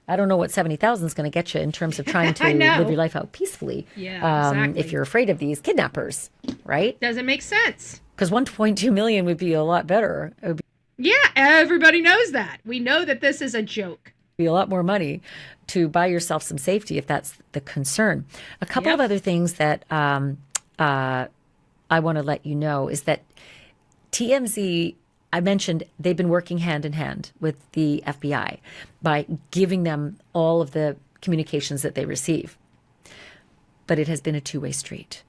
I don't know what 70,000 is going to get you in terms of trying to live your life out peacefully. Yeah, exactly. If you're afraid of these kidnappers, right? Doesn't make sense. Because 1.2 million would be a lot better. It would Yeah, everybody knows that. We know that this is a joke. be a lot more money to buy yourself some safety if that's the concern. A couple of other things that I want to let you know is that TMZ, I mentioned they've been working hand in hand with the FBI by giving them all of the communications that they receive. But it has been a two-way street.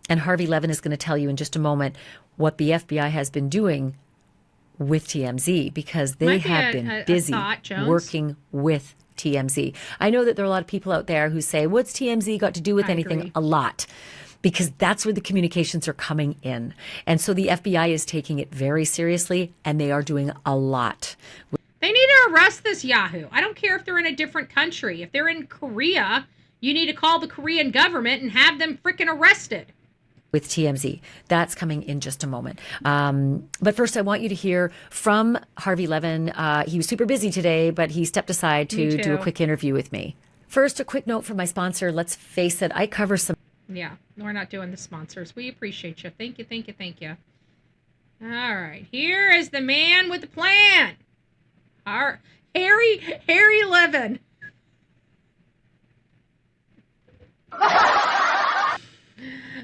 And Harvey Levin is going to tell you in just a moment what the FBI has been doing with TMZ, because they have been busy working with TMZ. I know that there are a lot of people out there who say, what's TMZ got to do with anything? Agree. A lot. Because that's where the communications are coming in. And so the FBI is taking it very seriously, and they are doing a lot. They need to arrest this Yahoo. I don't care if they're in a different country. If they're in Korea, you need to call the Korean government and have them freaking arrested. With TMZ. That's coming in just a moment. But first, I want you to hear from Harvey Levin. He was super busy today, but he stepped aside to do a quick interview with me. First, a quick note from my sponsor. Let's face it, I cover some... Yeah, we're not doing the sponsors. We appreciate you. Thank you, thank you, thank you. All right, here is the man with the plan. Our Harry Levin.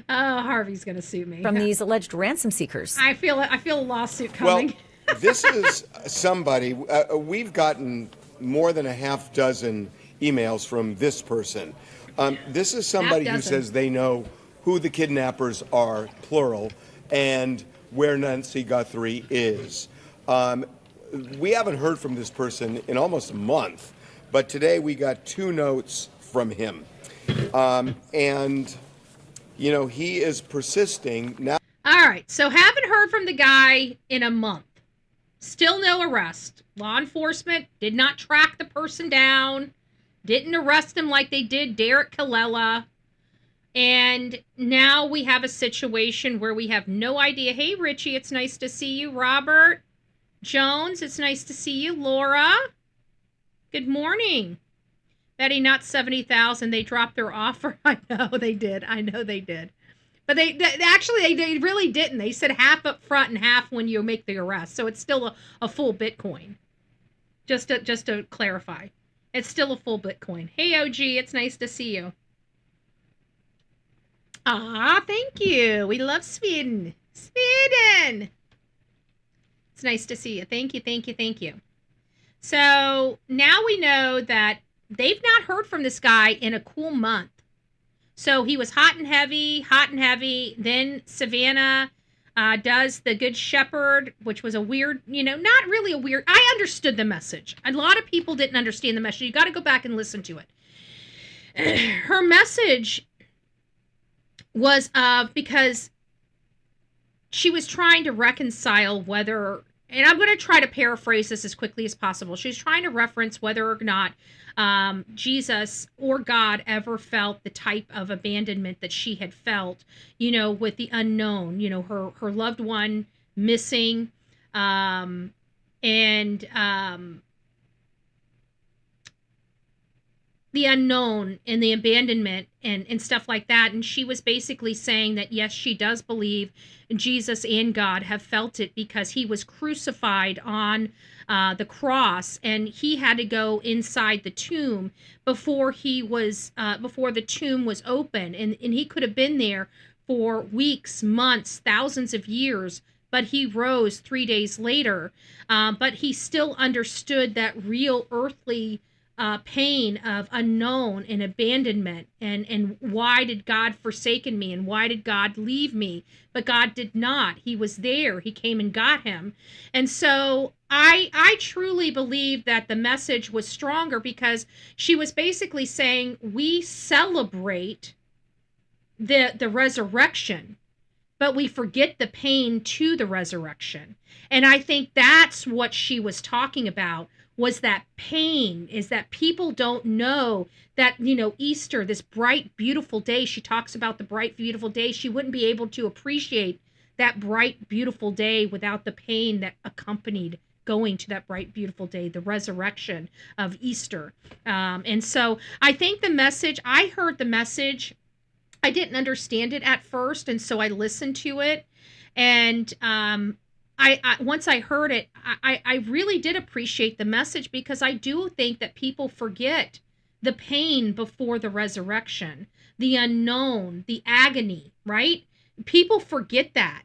Oh, Harvey's gonna sue me. From these alleged ransom seekers. I feel a lawsuit coming. Well, this is somebody, we've gotten more than a half dozen emails from this person. This is somebody who says they know who the kidnappers are, plural, and where Nancy Guthrie is. We haven't heard from this person in almost a month, but today we got 2 notes from him. And, you know, he is persisting now. All right, so haven't heard from the guy in a month. Still no arrest. Law enforcement did not track the person down. Didn't arrest him like they did Derek Kallela. And now we have a situation where we have no idea. Hey, Richie, it's nice to see you. Robert Jones, it's nice to see you. Laura, good morning. Betty, not 70,000. They dropped their offer. I know they did. But they actually really didn't. They said half up front and half when you make the arrest. So it's still a full Bitcoin. Just to clarify. It's still a full Bitcoin. Hey, OG, it's nice to see you. Ah, thank you. We love Sweden. Sweden! It's nice to see you. Thank you, thank you, thank you. So now we know that they've not heard from this guy in a cool month. So he was hot and heavy. Then Savannah does the Good Shepherd, which was a weird, not really a weird. I understood the message. A lot of people didn't understand the message. You got to go back and listen to it. Her message was because she was trying to reconcile whether and I'm going to try to paraphrase this as quickly as possible. She's trying to reference whether or not Jesus or God ever felt the type of abandonment that she had felt, with the unknown, her loved one missing, and the unknown and the abandonment and stuff like that. And she was basically saying that, yes, she does believe Jesus and God have felt it because he was crucified on the cross, and he had to go inside the tomb before the tomb was open. And he could have been there for weeks, months, thousands of years, but he rose 3 days later. But he still understood that real earthly pain of unknown and abandonment, and why did God forsaken me, and why did God leave me? But God did not. He was there. He came and got him. And so I truly believe that the message was stronger because she was basically saying we celebrate the resurrection, but we forget the pain to the resurrection. And I think that's what she was talking about, was that pain, is that people don't know that, Easter, this bright, beautiful day, she talks about the bright, beautiful day. She wouldn't be able to appreciate that bright, beautiful day without the pain that accompanied going to that bright, beautiful day, the resurrection of Easter. And so I think I heard the message, I didn't understand it at first, and so I listened to it, and I once I heard it, I really did appreciate the message, because I do think that people forget the pain before the resurrection, the unknown, the agony, right? People forget that.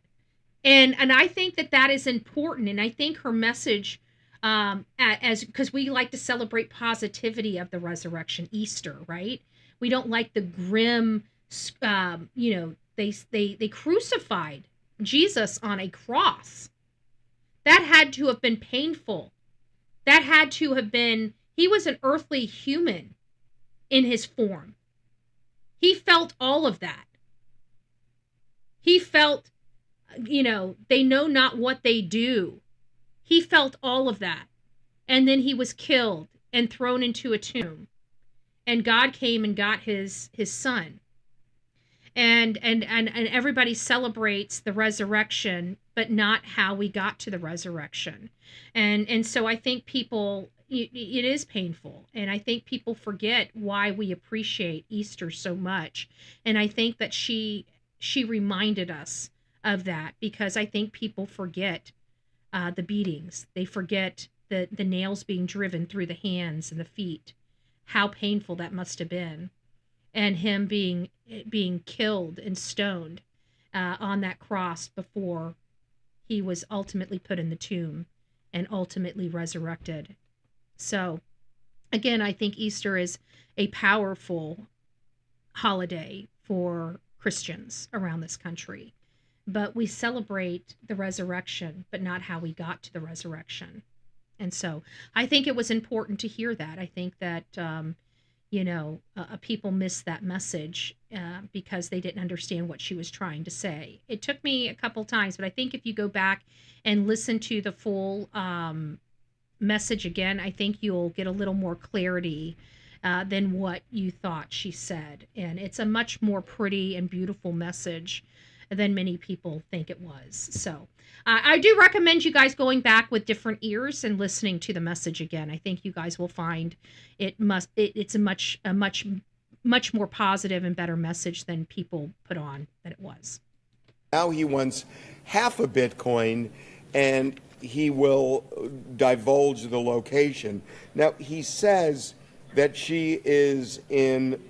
And I think that is important. And I think her message, because we like to celebrate positivity of the resurrection, Easter, right? We don't like the grim, they crucified Jesus on a cross. That had to have been painful. That had to have been, he was an earthly human in his form. He felt all of that. He felt, they know not what they do. He felt all of that. And then he was killed and thrown into a tomb. And God came and got his son. And everybody celebrates the resurrection, but not how we got to the resurrection. And so I think people, it is painful. And I think people forget why we appreciate Easter so much. And I think that she reminded us of that, because I think people forget the beatings. They forget the nails being driven through the hands and the feet, how painful that must have been. And him being killed and stoned on that cross before he was ultimately put in the tomb and ultimately resurrected. So, again, I think Easter is a powerful holiday for Christians around this country. But we celebrate the resurrection, but not how we got to the resurrection. And so I think it was important to hear that. I think that people missed that message because they didn't understand what she was trying to say. It took me a couple times, but I think if you go back and listen to the full message again, I think you'll get a little more clarity than what you thought she said. And it's a much more pretty and beautiful message than many people think it was. So I do recommend you guys going back with different ears and listening to the message again. I think you guys will find it's a much more positive and better message than people put on that it was. Now he wants half a Bitcoin, and he will divulge the location. Now he says that she is in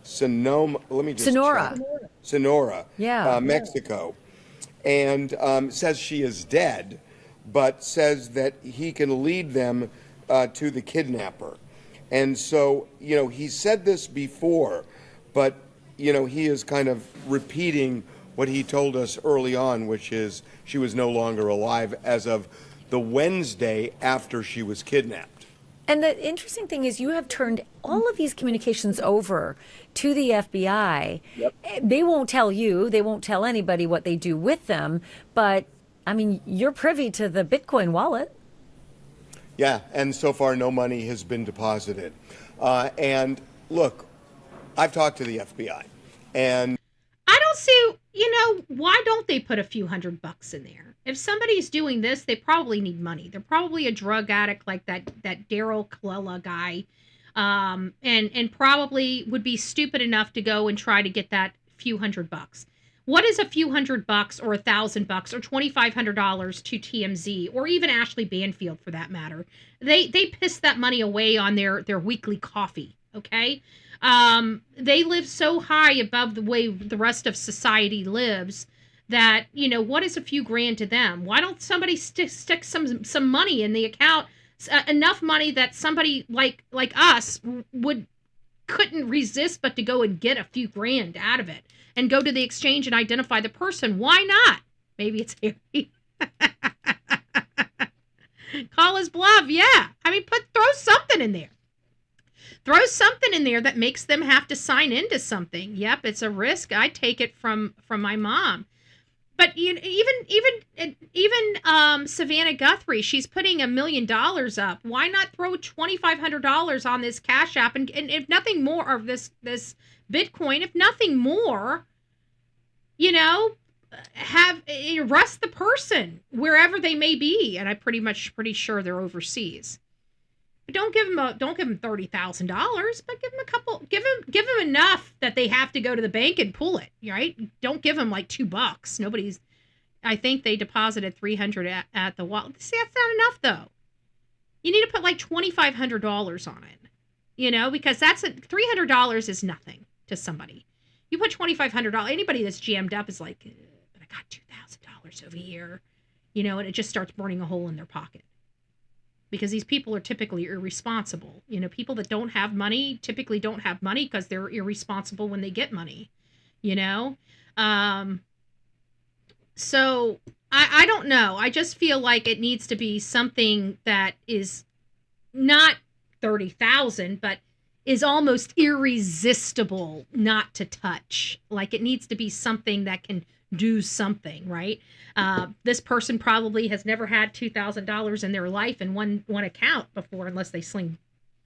Sonoma. Let me just Sonora. check. Sonora, Yeah. Mexico, and says she is dead, but says that he can lead them to the kidnapper. And so, he said this before, but, he is kind of repeating what he told us early on, which is she was no longer alive as of the Wednesday after she was kidnapped. And the interesting thing is you have turned all of these communications over to the FBI. Yep. They won't tell you, they won't tell anybody what they do with them, but I mean, you're privy to the Bitcoin wallet. Yeah, and so far no money has been deposited. And look, I've talked to the FBI, and I don't see, why don't they put a few $100 in there? If somebody's doing this, they probably need money. They're probably a drug addict like that Daryl Kalila guy, and probably would be stupid enough to go and try to get that few $100. What is a few $100 or $1,000 or $2,500 to TMZ or even Ashley Banfield for that matter? They piss that money away on their weekly coffee. Okay, they live so high above the way the rest of society lives that what is a few grand to them? Why don't somebody stick some money in the account, enough money that somebody like us couldn't resist but to go and get a few grand out of it and go to the exchange and identify the person? Why not? Maybe it's Harry. Call his bluff. Yeah, I mean, throw something in there. Throw something in there that makes them have to sign into something. Yep, it's a risk. I take it from my mom. But even Savannah Guthrie, she's putting $1 million up. Why not throw $2,500 on this Cash App and if nothing more, or this Bitcoin, if nothing more, arrest the person wherever they may be, and I'm pretty sure they're overseas. But don't give them $30,000, but give them enough that they have to go to the bank and pull it, right? Don't give them like $2. I think they deposited $300 at the wallet. See, that's not enough though. You need to put like $2,500 on it, because that's $300 is nothing to somebody. You put $2,500. Anybody that's jammed up is like, but I got $2,000 over here, and it just starts burning a hole in their pocket. Because these people are typically irresponsible. People that don't have money typically don't have money because they're irresponsible when they get money, So I don't know. I just feel like it needs to be something that is not 30,000, but is almost irresistible not to touch. Like it needs to be something that can do something, right? This person probably has never had $2,000 in their life in one account before, unless they sling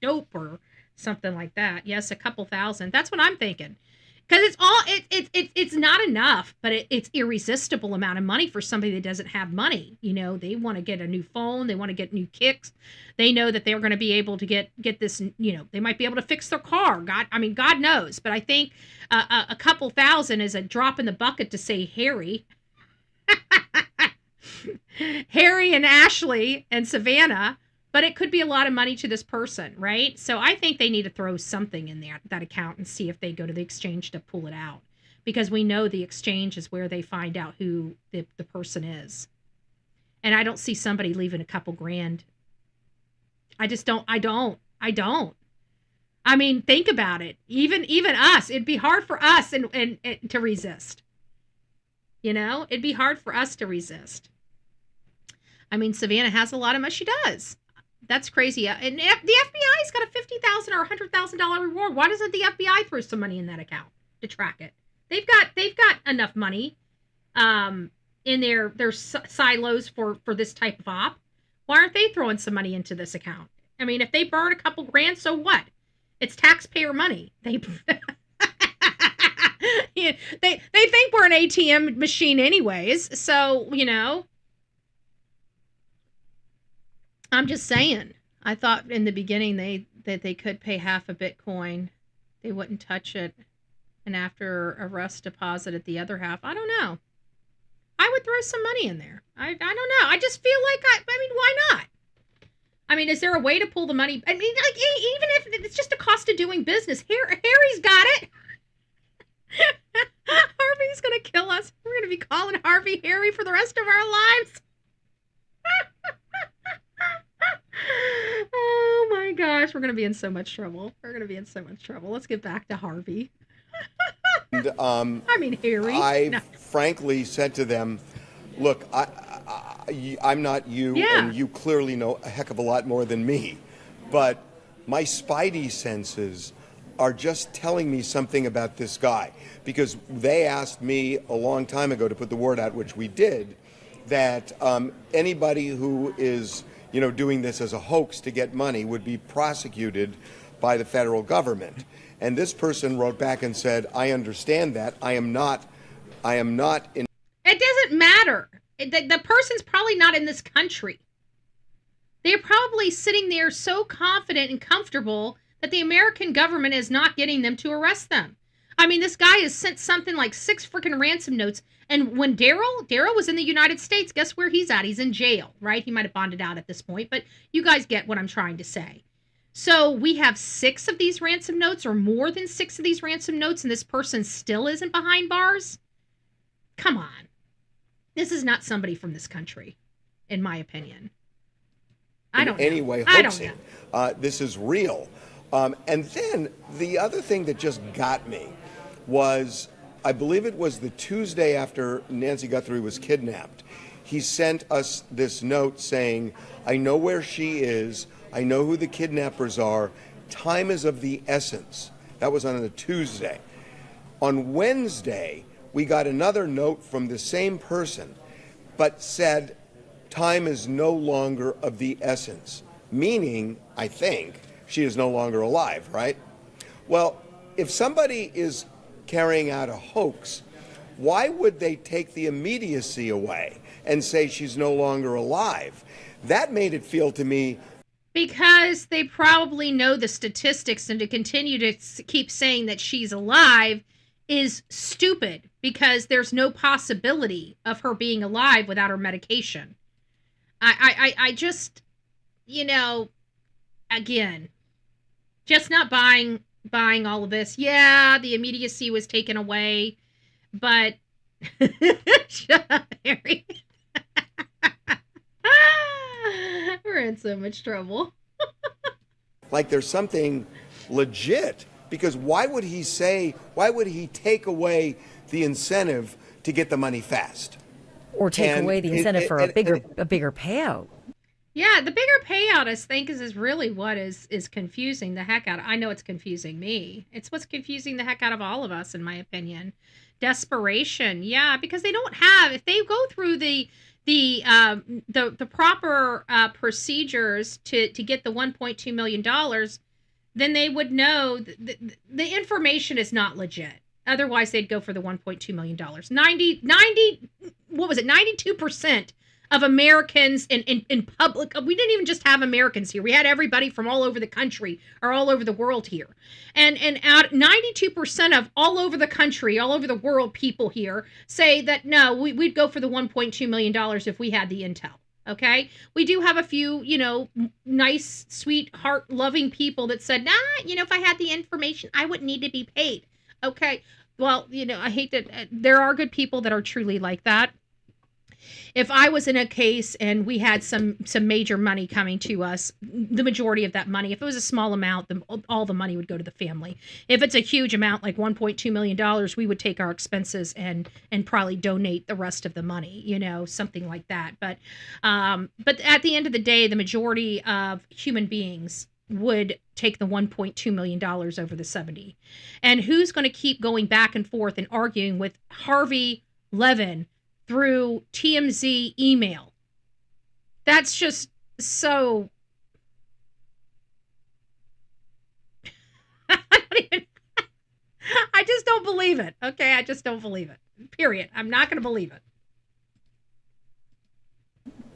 dope or something like that. Yes, a couple thousand. That's what I'm thinking. Because it's not enough, but it's irresistible amount of money for somebody that doesn't have money. They want to get a new phone, they want to get new kicks. They know that they're going to be able to get this. They might be able to fix their car. God knows. But I think a couple thousand is a drop in the bucket to say Harry. Harry and Ashley and Savannah, but it could be a lot of money to this person, right? So I think they need to throw something in that account and see if they go to the exchange to pull it out, because we know the exchange is where they find out who the person is. And I don't see somebody leaving a couple grand. I just don't. I don't. I mean, think about it. Even us, it'd be hard for us and to resist. It'd be hard for us to resist. I mean, Savannah has a lot of money. She does. That's crazy. And the FBI's got a $50,000 or $100,000 reward. Why doesn't the FBI throw some money in that account to track it? They've got enough money in their silos for this type of op. Why aren't they throwing some money into this account? I mean, if they burn a couple grand, so what? It's taxpayer money. They think we're an ATM machine anyways. So, I'm just saying. I thought in the beginning that they could pay half a Bitcoin. They wouldn't touch it. And after arrest, deposited the other half. I don't know. I would throw some money in there. I don't know. I just feel like why not? I mean, is there a way to pull the money? I mean, like, even if it's just a cost of doing business. Harry's got it. Harvey's going to kill us. We're going to be calling Harvey Harry for the rest of our lives. Oh my gosh, we're going to be in so much trouble. Let's get back to Harvey. And, Harry. I frankly said to them, look, I'm not you, and you clearly know a heck of a lot more than me. But my spidey senses are just telling me something about this guy. Because they asked me a long time ago to put the word out, which we did. that anybody who is, doing this as a hoax to get money would be prosecuted by the federal government. And this person wrote back and said, I understand that. I am not in. It doesn't matter. The person's probably not in this country. They're probably sitting there so confident and comfortable that the American government is not getting them to arrest them. I mean, this guy has sent something like 6 freaking ransom notes. And when Daryl was in the United States, guess where he's at? He's in jail, right? He might have bonded out at this point, but you guys get what I'm trying to say. So we have 6 of these ransom notes, or more than 6 of these ransom notes, and this person still isn't behind bars? Come on. This is not somebody from this country, in my opinion. I don't know. Anyway, hoaxing. This is real. And then the other thing that just got me was, I believe it was the Tuesday after Nancy Guthrie was kidnapped, he sent us this note saying, I know where she is. I know who the kidnappers are. Time is of the essence. That was on a Tuesday. On Wednesday, we got another note from the same person, but said, time is no longer of the essence, meaning, I think, she is no longer alive, right? Well, if somebody is carrying out a hoax, why would they take the immediacy away and say she's no longer alive? That made it feel to me. Because they probably know the statistics, and to continue to keep saying that she's alive is stupid, because there's no possibility of her being alive without her medication. I just, again, just not buying all of this. Yeah, the immediacy was taken away, but shut up, Harry. We're in so much trouble. Like there's something legit, because why would he take away the incentive to get the money fast? Or take away the incentive for a bigger payout. Yeah, the bigger payout, I think, is really what is confusing the heck out. I know it's confusing me. It's what's confusing the heck out of all of us, in my opinion. Desperation, yeah, because they don't have. If they go through the proper procedures to get the $1.2 million, then they would know the information is not legit. Otherwise, they'd go for the $1.2 million. 92% of Americans in public, we didn't even just have Americans here. We had everybody from all over the country or all over the world here. And 92% of all over the country, all over the world people here say that, no, we'd go for the $1.2 million if we had the intel. Okay, we do have a few, nice, sweet, heart-loving people that said, if I had the information, I wouldn't need to be paid. Okay, well, I hate that there are good people that are truly like that. If I was in a case and we had some major money coming to us, the majority of that money, if it was a small amount, all the money would go to the family. If it's a huge amount, like $1.2 million, we would take our expenses and probably donate the rest of the money, something like that. But at the end of the day, the majority of human beings would take the $1.2 million over the 70. And who's going to keep going back and forth and arguing with Harvey Levin through TMZ email? That's just so. I just don't believe it. Okay, I just don't believe it. Period. I'm not going to believe it.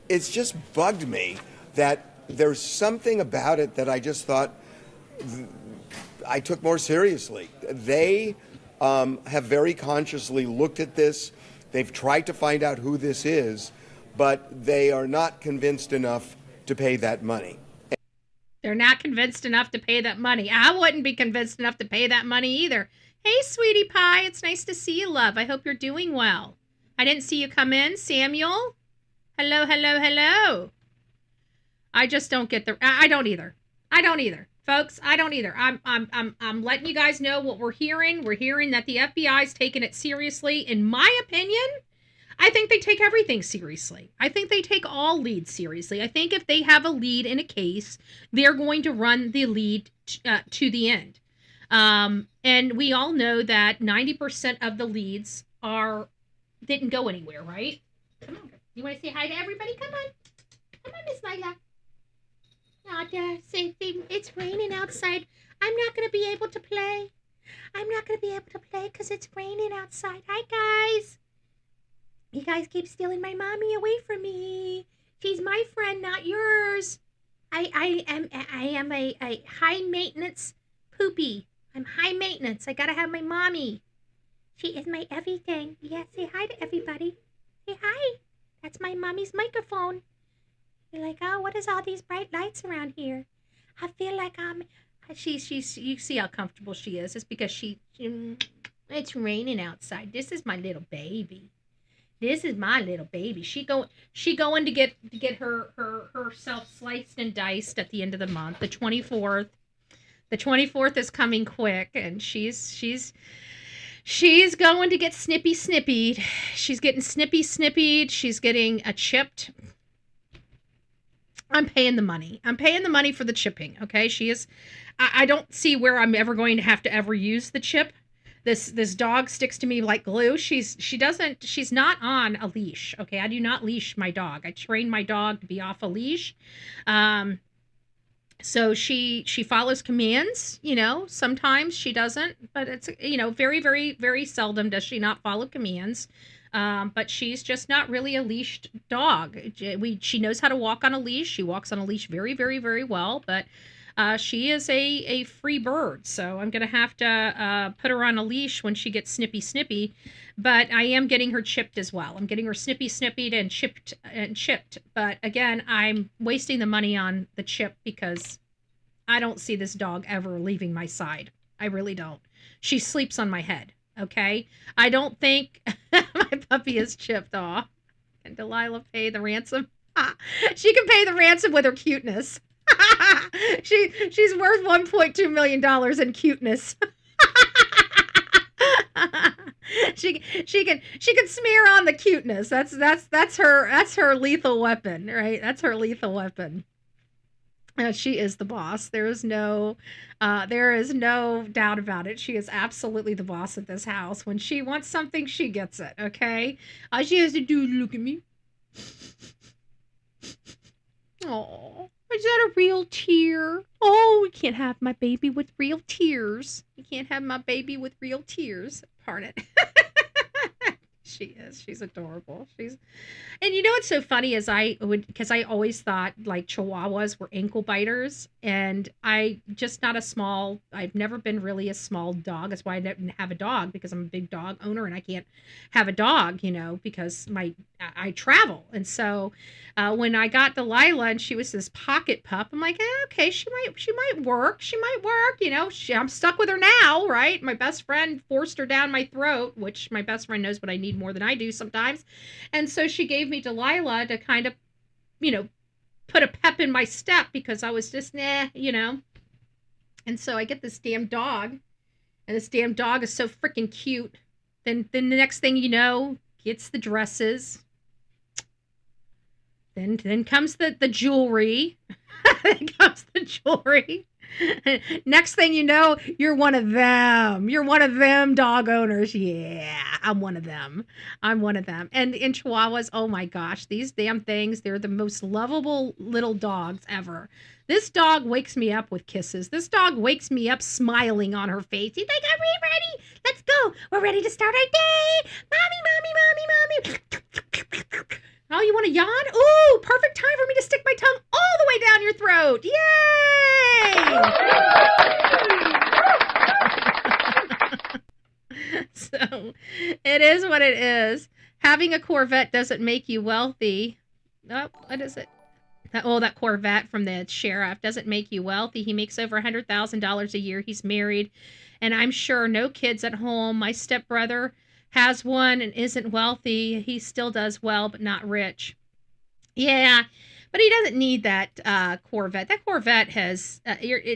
It's just bugged me that there's something about it that I just thought I took more seriously. They have very consciously looked at this. They've tried to find out who this is, but they are not convinced enough to pay that money. They're not convinced enough to pay that money. I wouldn't be convinced enough to pay that money either. Hey, sweetie pie, it's nice to see you, love. I hope you're doing well. I didn't see you come in, Samuel. Hello, hello, hello. I just don't get I don't either. Folks, I don't either. I'm letting you guys know what we're hearing. We're hearing that the FBI's taking it seriously. In my opinion, I think they take everything seriously. I think they take all leads seriously. I think if they have a lead in a case, they're going to run the lead to the end. And we all know that 90% of the leads didn't go anywhere, right? Come on. You want to say hi to everybody? Come on. Come on, Miss Lila. Not say it's raining outside. I'm not going to be able to play. I'm not going to be able to play because it's raining outside. Hi, guys. You guys keep stealing my mommy away from me. She's my friend, not yours. I am a high maintenance poopy. I'm high maintenance. I gotta have my mommy. She is my everything. Yeah, say hi to everybody. Say hi. That's my mommy's microphone. You're like, oh, what is all these bright lights around here? I feel like she's you see how comfortable she is. It's because it's raining outside. This is my little baby. This is my little baby. She going to get herself sliced and diced at the end of the month, the 24th. The 24th is coming quick, and she's going to get snippied. She's getting snippied. She's getting a chipped. I'm paying the money. I'm paying the money for the chipping. Okay, she is. I don't see where I'm ever going to have to ever use the chip. This dog sticks to me like glue. She's not on a leash. Okay, I do not leash my dog. I train my dog to be off a leash. So she follows commands, sometimes she doesn't, but it's, very, very, very seldom does she not follow commands. But she's just not really a leashed dog. She knows how to walk on a leash. She walks on a leash very, very, very well, but she is a free bird, so I'm going to have to put her on a leash when she gets snippy. But I am getting her chipped as well. I'm getting her snippied and chipped. But again, I'm wasting the money on the chip because I don't see this dog ever leaving my side. I really don't. She sleeps on my head, okay? I don't think my puppy is chipped off. Can Delilah pay the ransom? She can pay the ransom with her cuteness. She's worth $1.2 million in cuteness. she can smear on the cuteness. That's her lethal weapon, right? That's her lethal weapon. She is the boss. There is no doubt about it. She is absolutely the boss at this house. When she wants something, she gets it. Okay, all she has to do is look at me. Oh. Is that a real tear? Oh, we can't have my baby with real tears. You can't have my baby with real tears. Pardon it. She's adorable. And what's so funny is because I always thought like Chihuahuas were ankle biters, and I've never been really a small dog. That's why I didn't have a dog, because I'm a big dog owner and I can't have a dog, because I travel. And so when I got Delilah and she was this pocket pup, I'm like, okay, she might work. I'm stuck with her now, right? My best friend forced her down my throat, which my best friend knows what I need more than I do sometimes. And so she gave me Delilah to kind of, put a pep in my step, because I was just, And so I get this damn dog, and this damn dog is so freaking cute. Then the next thing you know, gets the dresses. Then comes the jewelry. Then comes the jewelry. Next thing you know, you're one of them. You're one of them dog owners. Yeah, I'm one of them. And in Chihuahuas, oh my gosh, these damn things, they're the most lovable little dogs ever. This dog wakes me up with kisses. This dog wakes me up smiling on her face. He's like, are we ready? Let's go. We're ready to start our day. Mommy. Oh, you want to yawn? Ooh, perfect time for me to stick my tongue all the way down your throat. Yay! So, it is what it is. Having a Corvette doesn't make you wealthy. Oh, what is it? That Corvette from the sheriff doesn't make you wealthy. He makes over $100,000 a year. He's married, and I'm sure no kids at home. My stepbrother has one and isn't wealthy. He still does well, but not rich. Yeah, but he doesn't need that Corvette. That Corvette has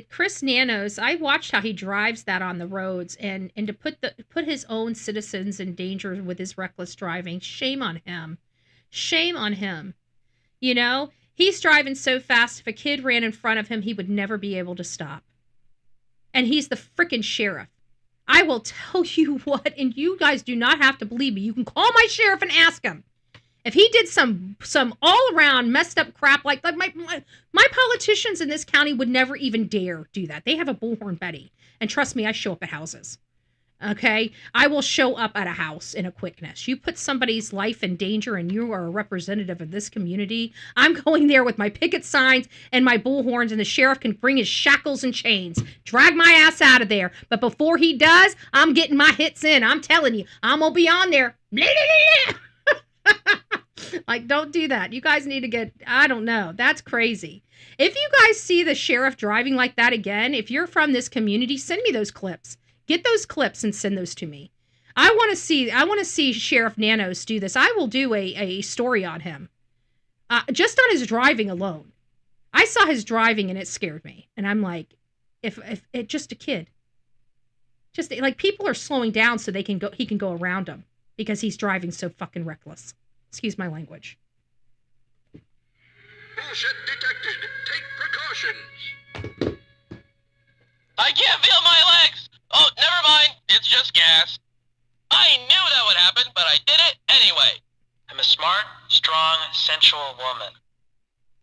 Chris Nanos. I watched how he drives that on the roads, and to put his own citizens in danger with his reckless driving. Shame on him. Shame on him. He's driving so fast, if a kid ran in front of him, he would never be able to stop. And he's the frickin' sheriff. I will tell you what, and you guys do not have to believe me. You can call my sheriff and ask him. If he did some all around messed up crap like my politicians in this county would never even dare do that. They have a Bullhorn Betty, and trust me, I show up at houses. Okay, I will show up at a house in a quickness. You put somebody's life in danger and you are a representative of this community, I'm going there with my picket signs and my bullhorns, and the sheriff can bring his shackles and chains, drag my ass out of there. But before he does, I'm getting my hits in. I'm telling you, I'm gonna be on there. Like, don't do that. You guys need to get, I don't know. That's crazy. If you guys see the sheriff driving like that again, if you're from this community, send me those clips. Get those clips and send those to me. I want to see Sheriff Nanos do this. I will do a story on him. Just on his driving alone. I saw his driving and it scared me. And I'm like, if it just a kid. Just like, people are slowing down so he can go around them because he's driving so fucking reckless. Excuse my language. Bullshit detected. Take precautions. I can't feel my legs. Oh, never mind. It's just gas. I knew that would happen, but I did it anyway. I'm a smart, strong, sensual woman.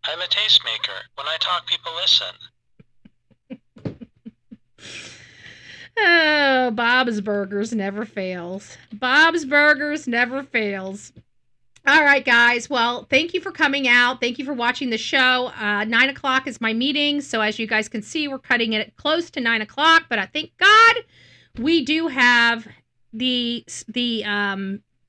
I'm a tastemaker. When I talk, people listen. Oh, Bob's Burgers never fails. Bob's Burgers never fails. All right, guys. Well, thank you for coming out. Thank you for watching the show. 9 o'clock is my meeting. So as you guys can see, we're cutting it close to 9 o'clock. But I thank God we do have the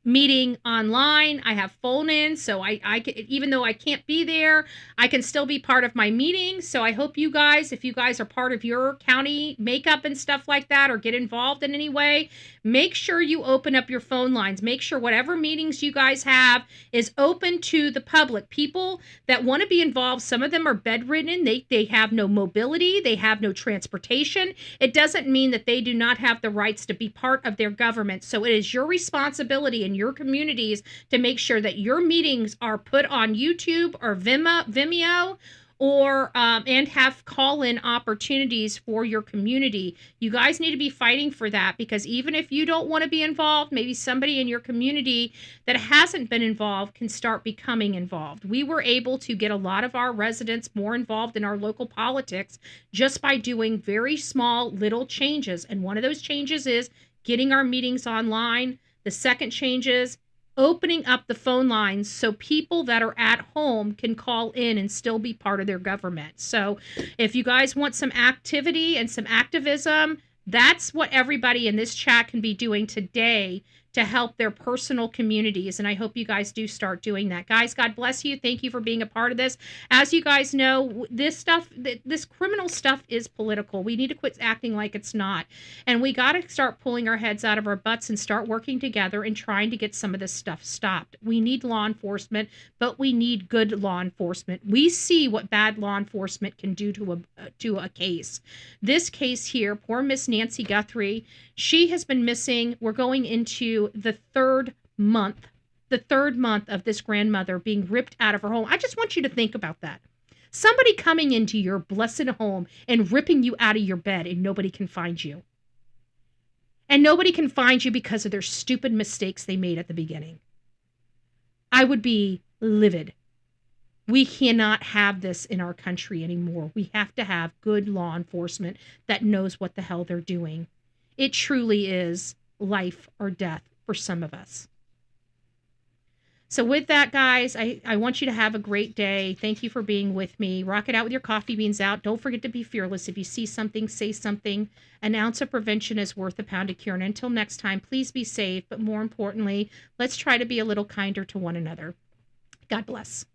meeting online. I have phone in, so I can, even though I can't be there, I can still be part of my meeting. So I hope you guys, if you guys are part of your county makeup and stuff like that, or get involved in any way, make sure you open up your phone lines. Make sure whatever meetings you guys have is open to the public. People that want to be involved, some of them are bedridden. They have no mobility. They have no transportation. It doesn't mean that they do not have the rights to be part of their government. So it is your responsibility in your communities to make sure that your meetings are put on YouTube or Vimeo, or and have call-in opportunities for your community. You guys need to be fighting for that, because even if you don't want to be involved, maybe somebody in your community that hasn't been involved can start becoming involved. We were able to get a lot of our residents more involved in our local politics just by doing very small little changes. And one of those changes is getting our meetings online. The second change is opening up the phone lines so people that are at home can call in and still be part of their government. So if you guys want some activity and some activism, that's what everybody in this chat can be doing today to help their personal communities. And I hope you guys do start doing that. Guys, God bless you. Thank you for being a part of this. As you guys know, this stuff, this criminal stuff is political. We need to quit acting like it's not. And we got to start pulling our heads out of our butts and start working together and trying to get some of this stuff stopped. We need law enforcement, but we need good law enforcement. We see what bad law enforcement can do to a case. This case here, poor Miss Nancy Guthrie, she has been missing. We're going into the third month of this grandmother being ripped out of her home. I just want you to think about that. Somebody coming into your blessed home and ripping you out of your bed, and nobody can find you. And nobody can find you because of their stupid mistakes they made at the beginning. I would be livid. We cannot have this in our country anymore. We have to have good law enforcement that knows what the hell they're doing. It truly is life or death for some of us. So with that, guys, I want you to have a great day. Thank you for being with me. Rock it out with your coffee beans out. Don't forget to be fearless. If you see something, say something. An ounce of prevention is worth a pound of cure. And until next time, please be safe. But more importantly, let's try to be a little kinder to one another. God bless.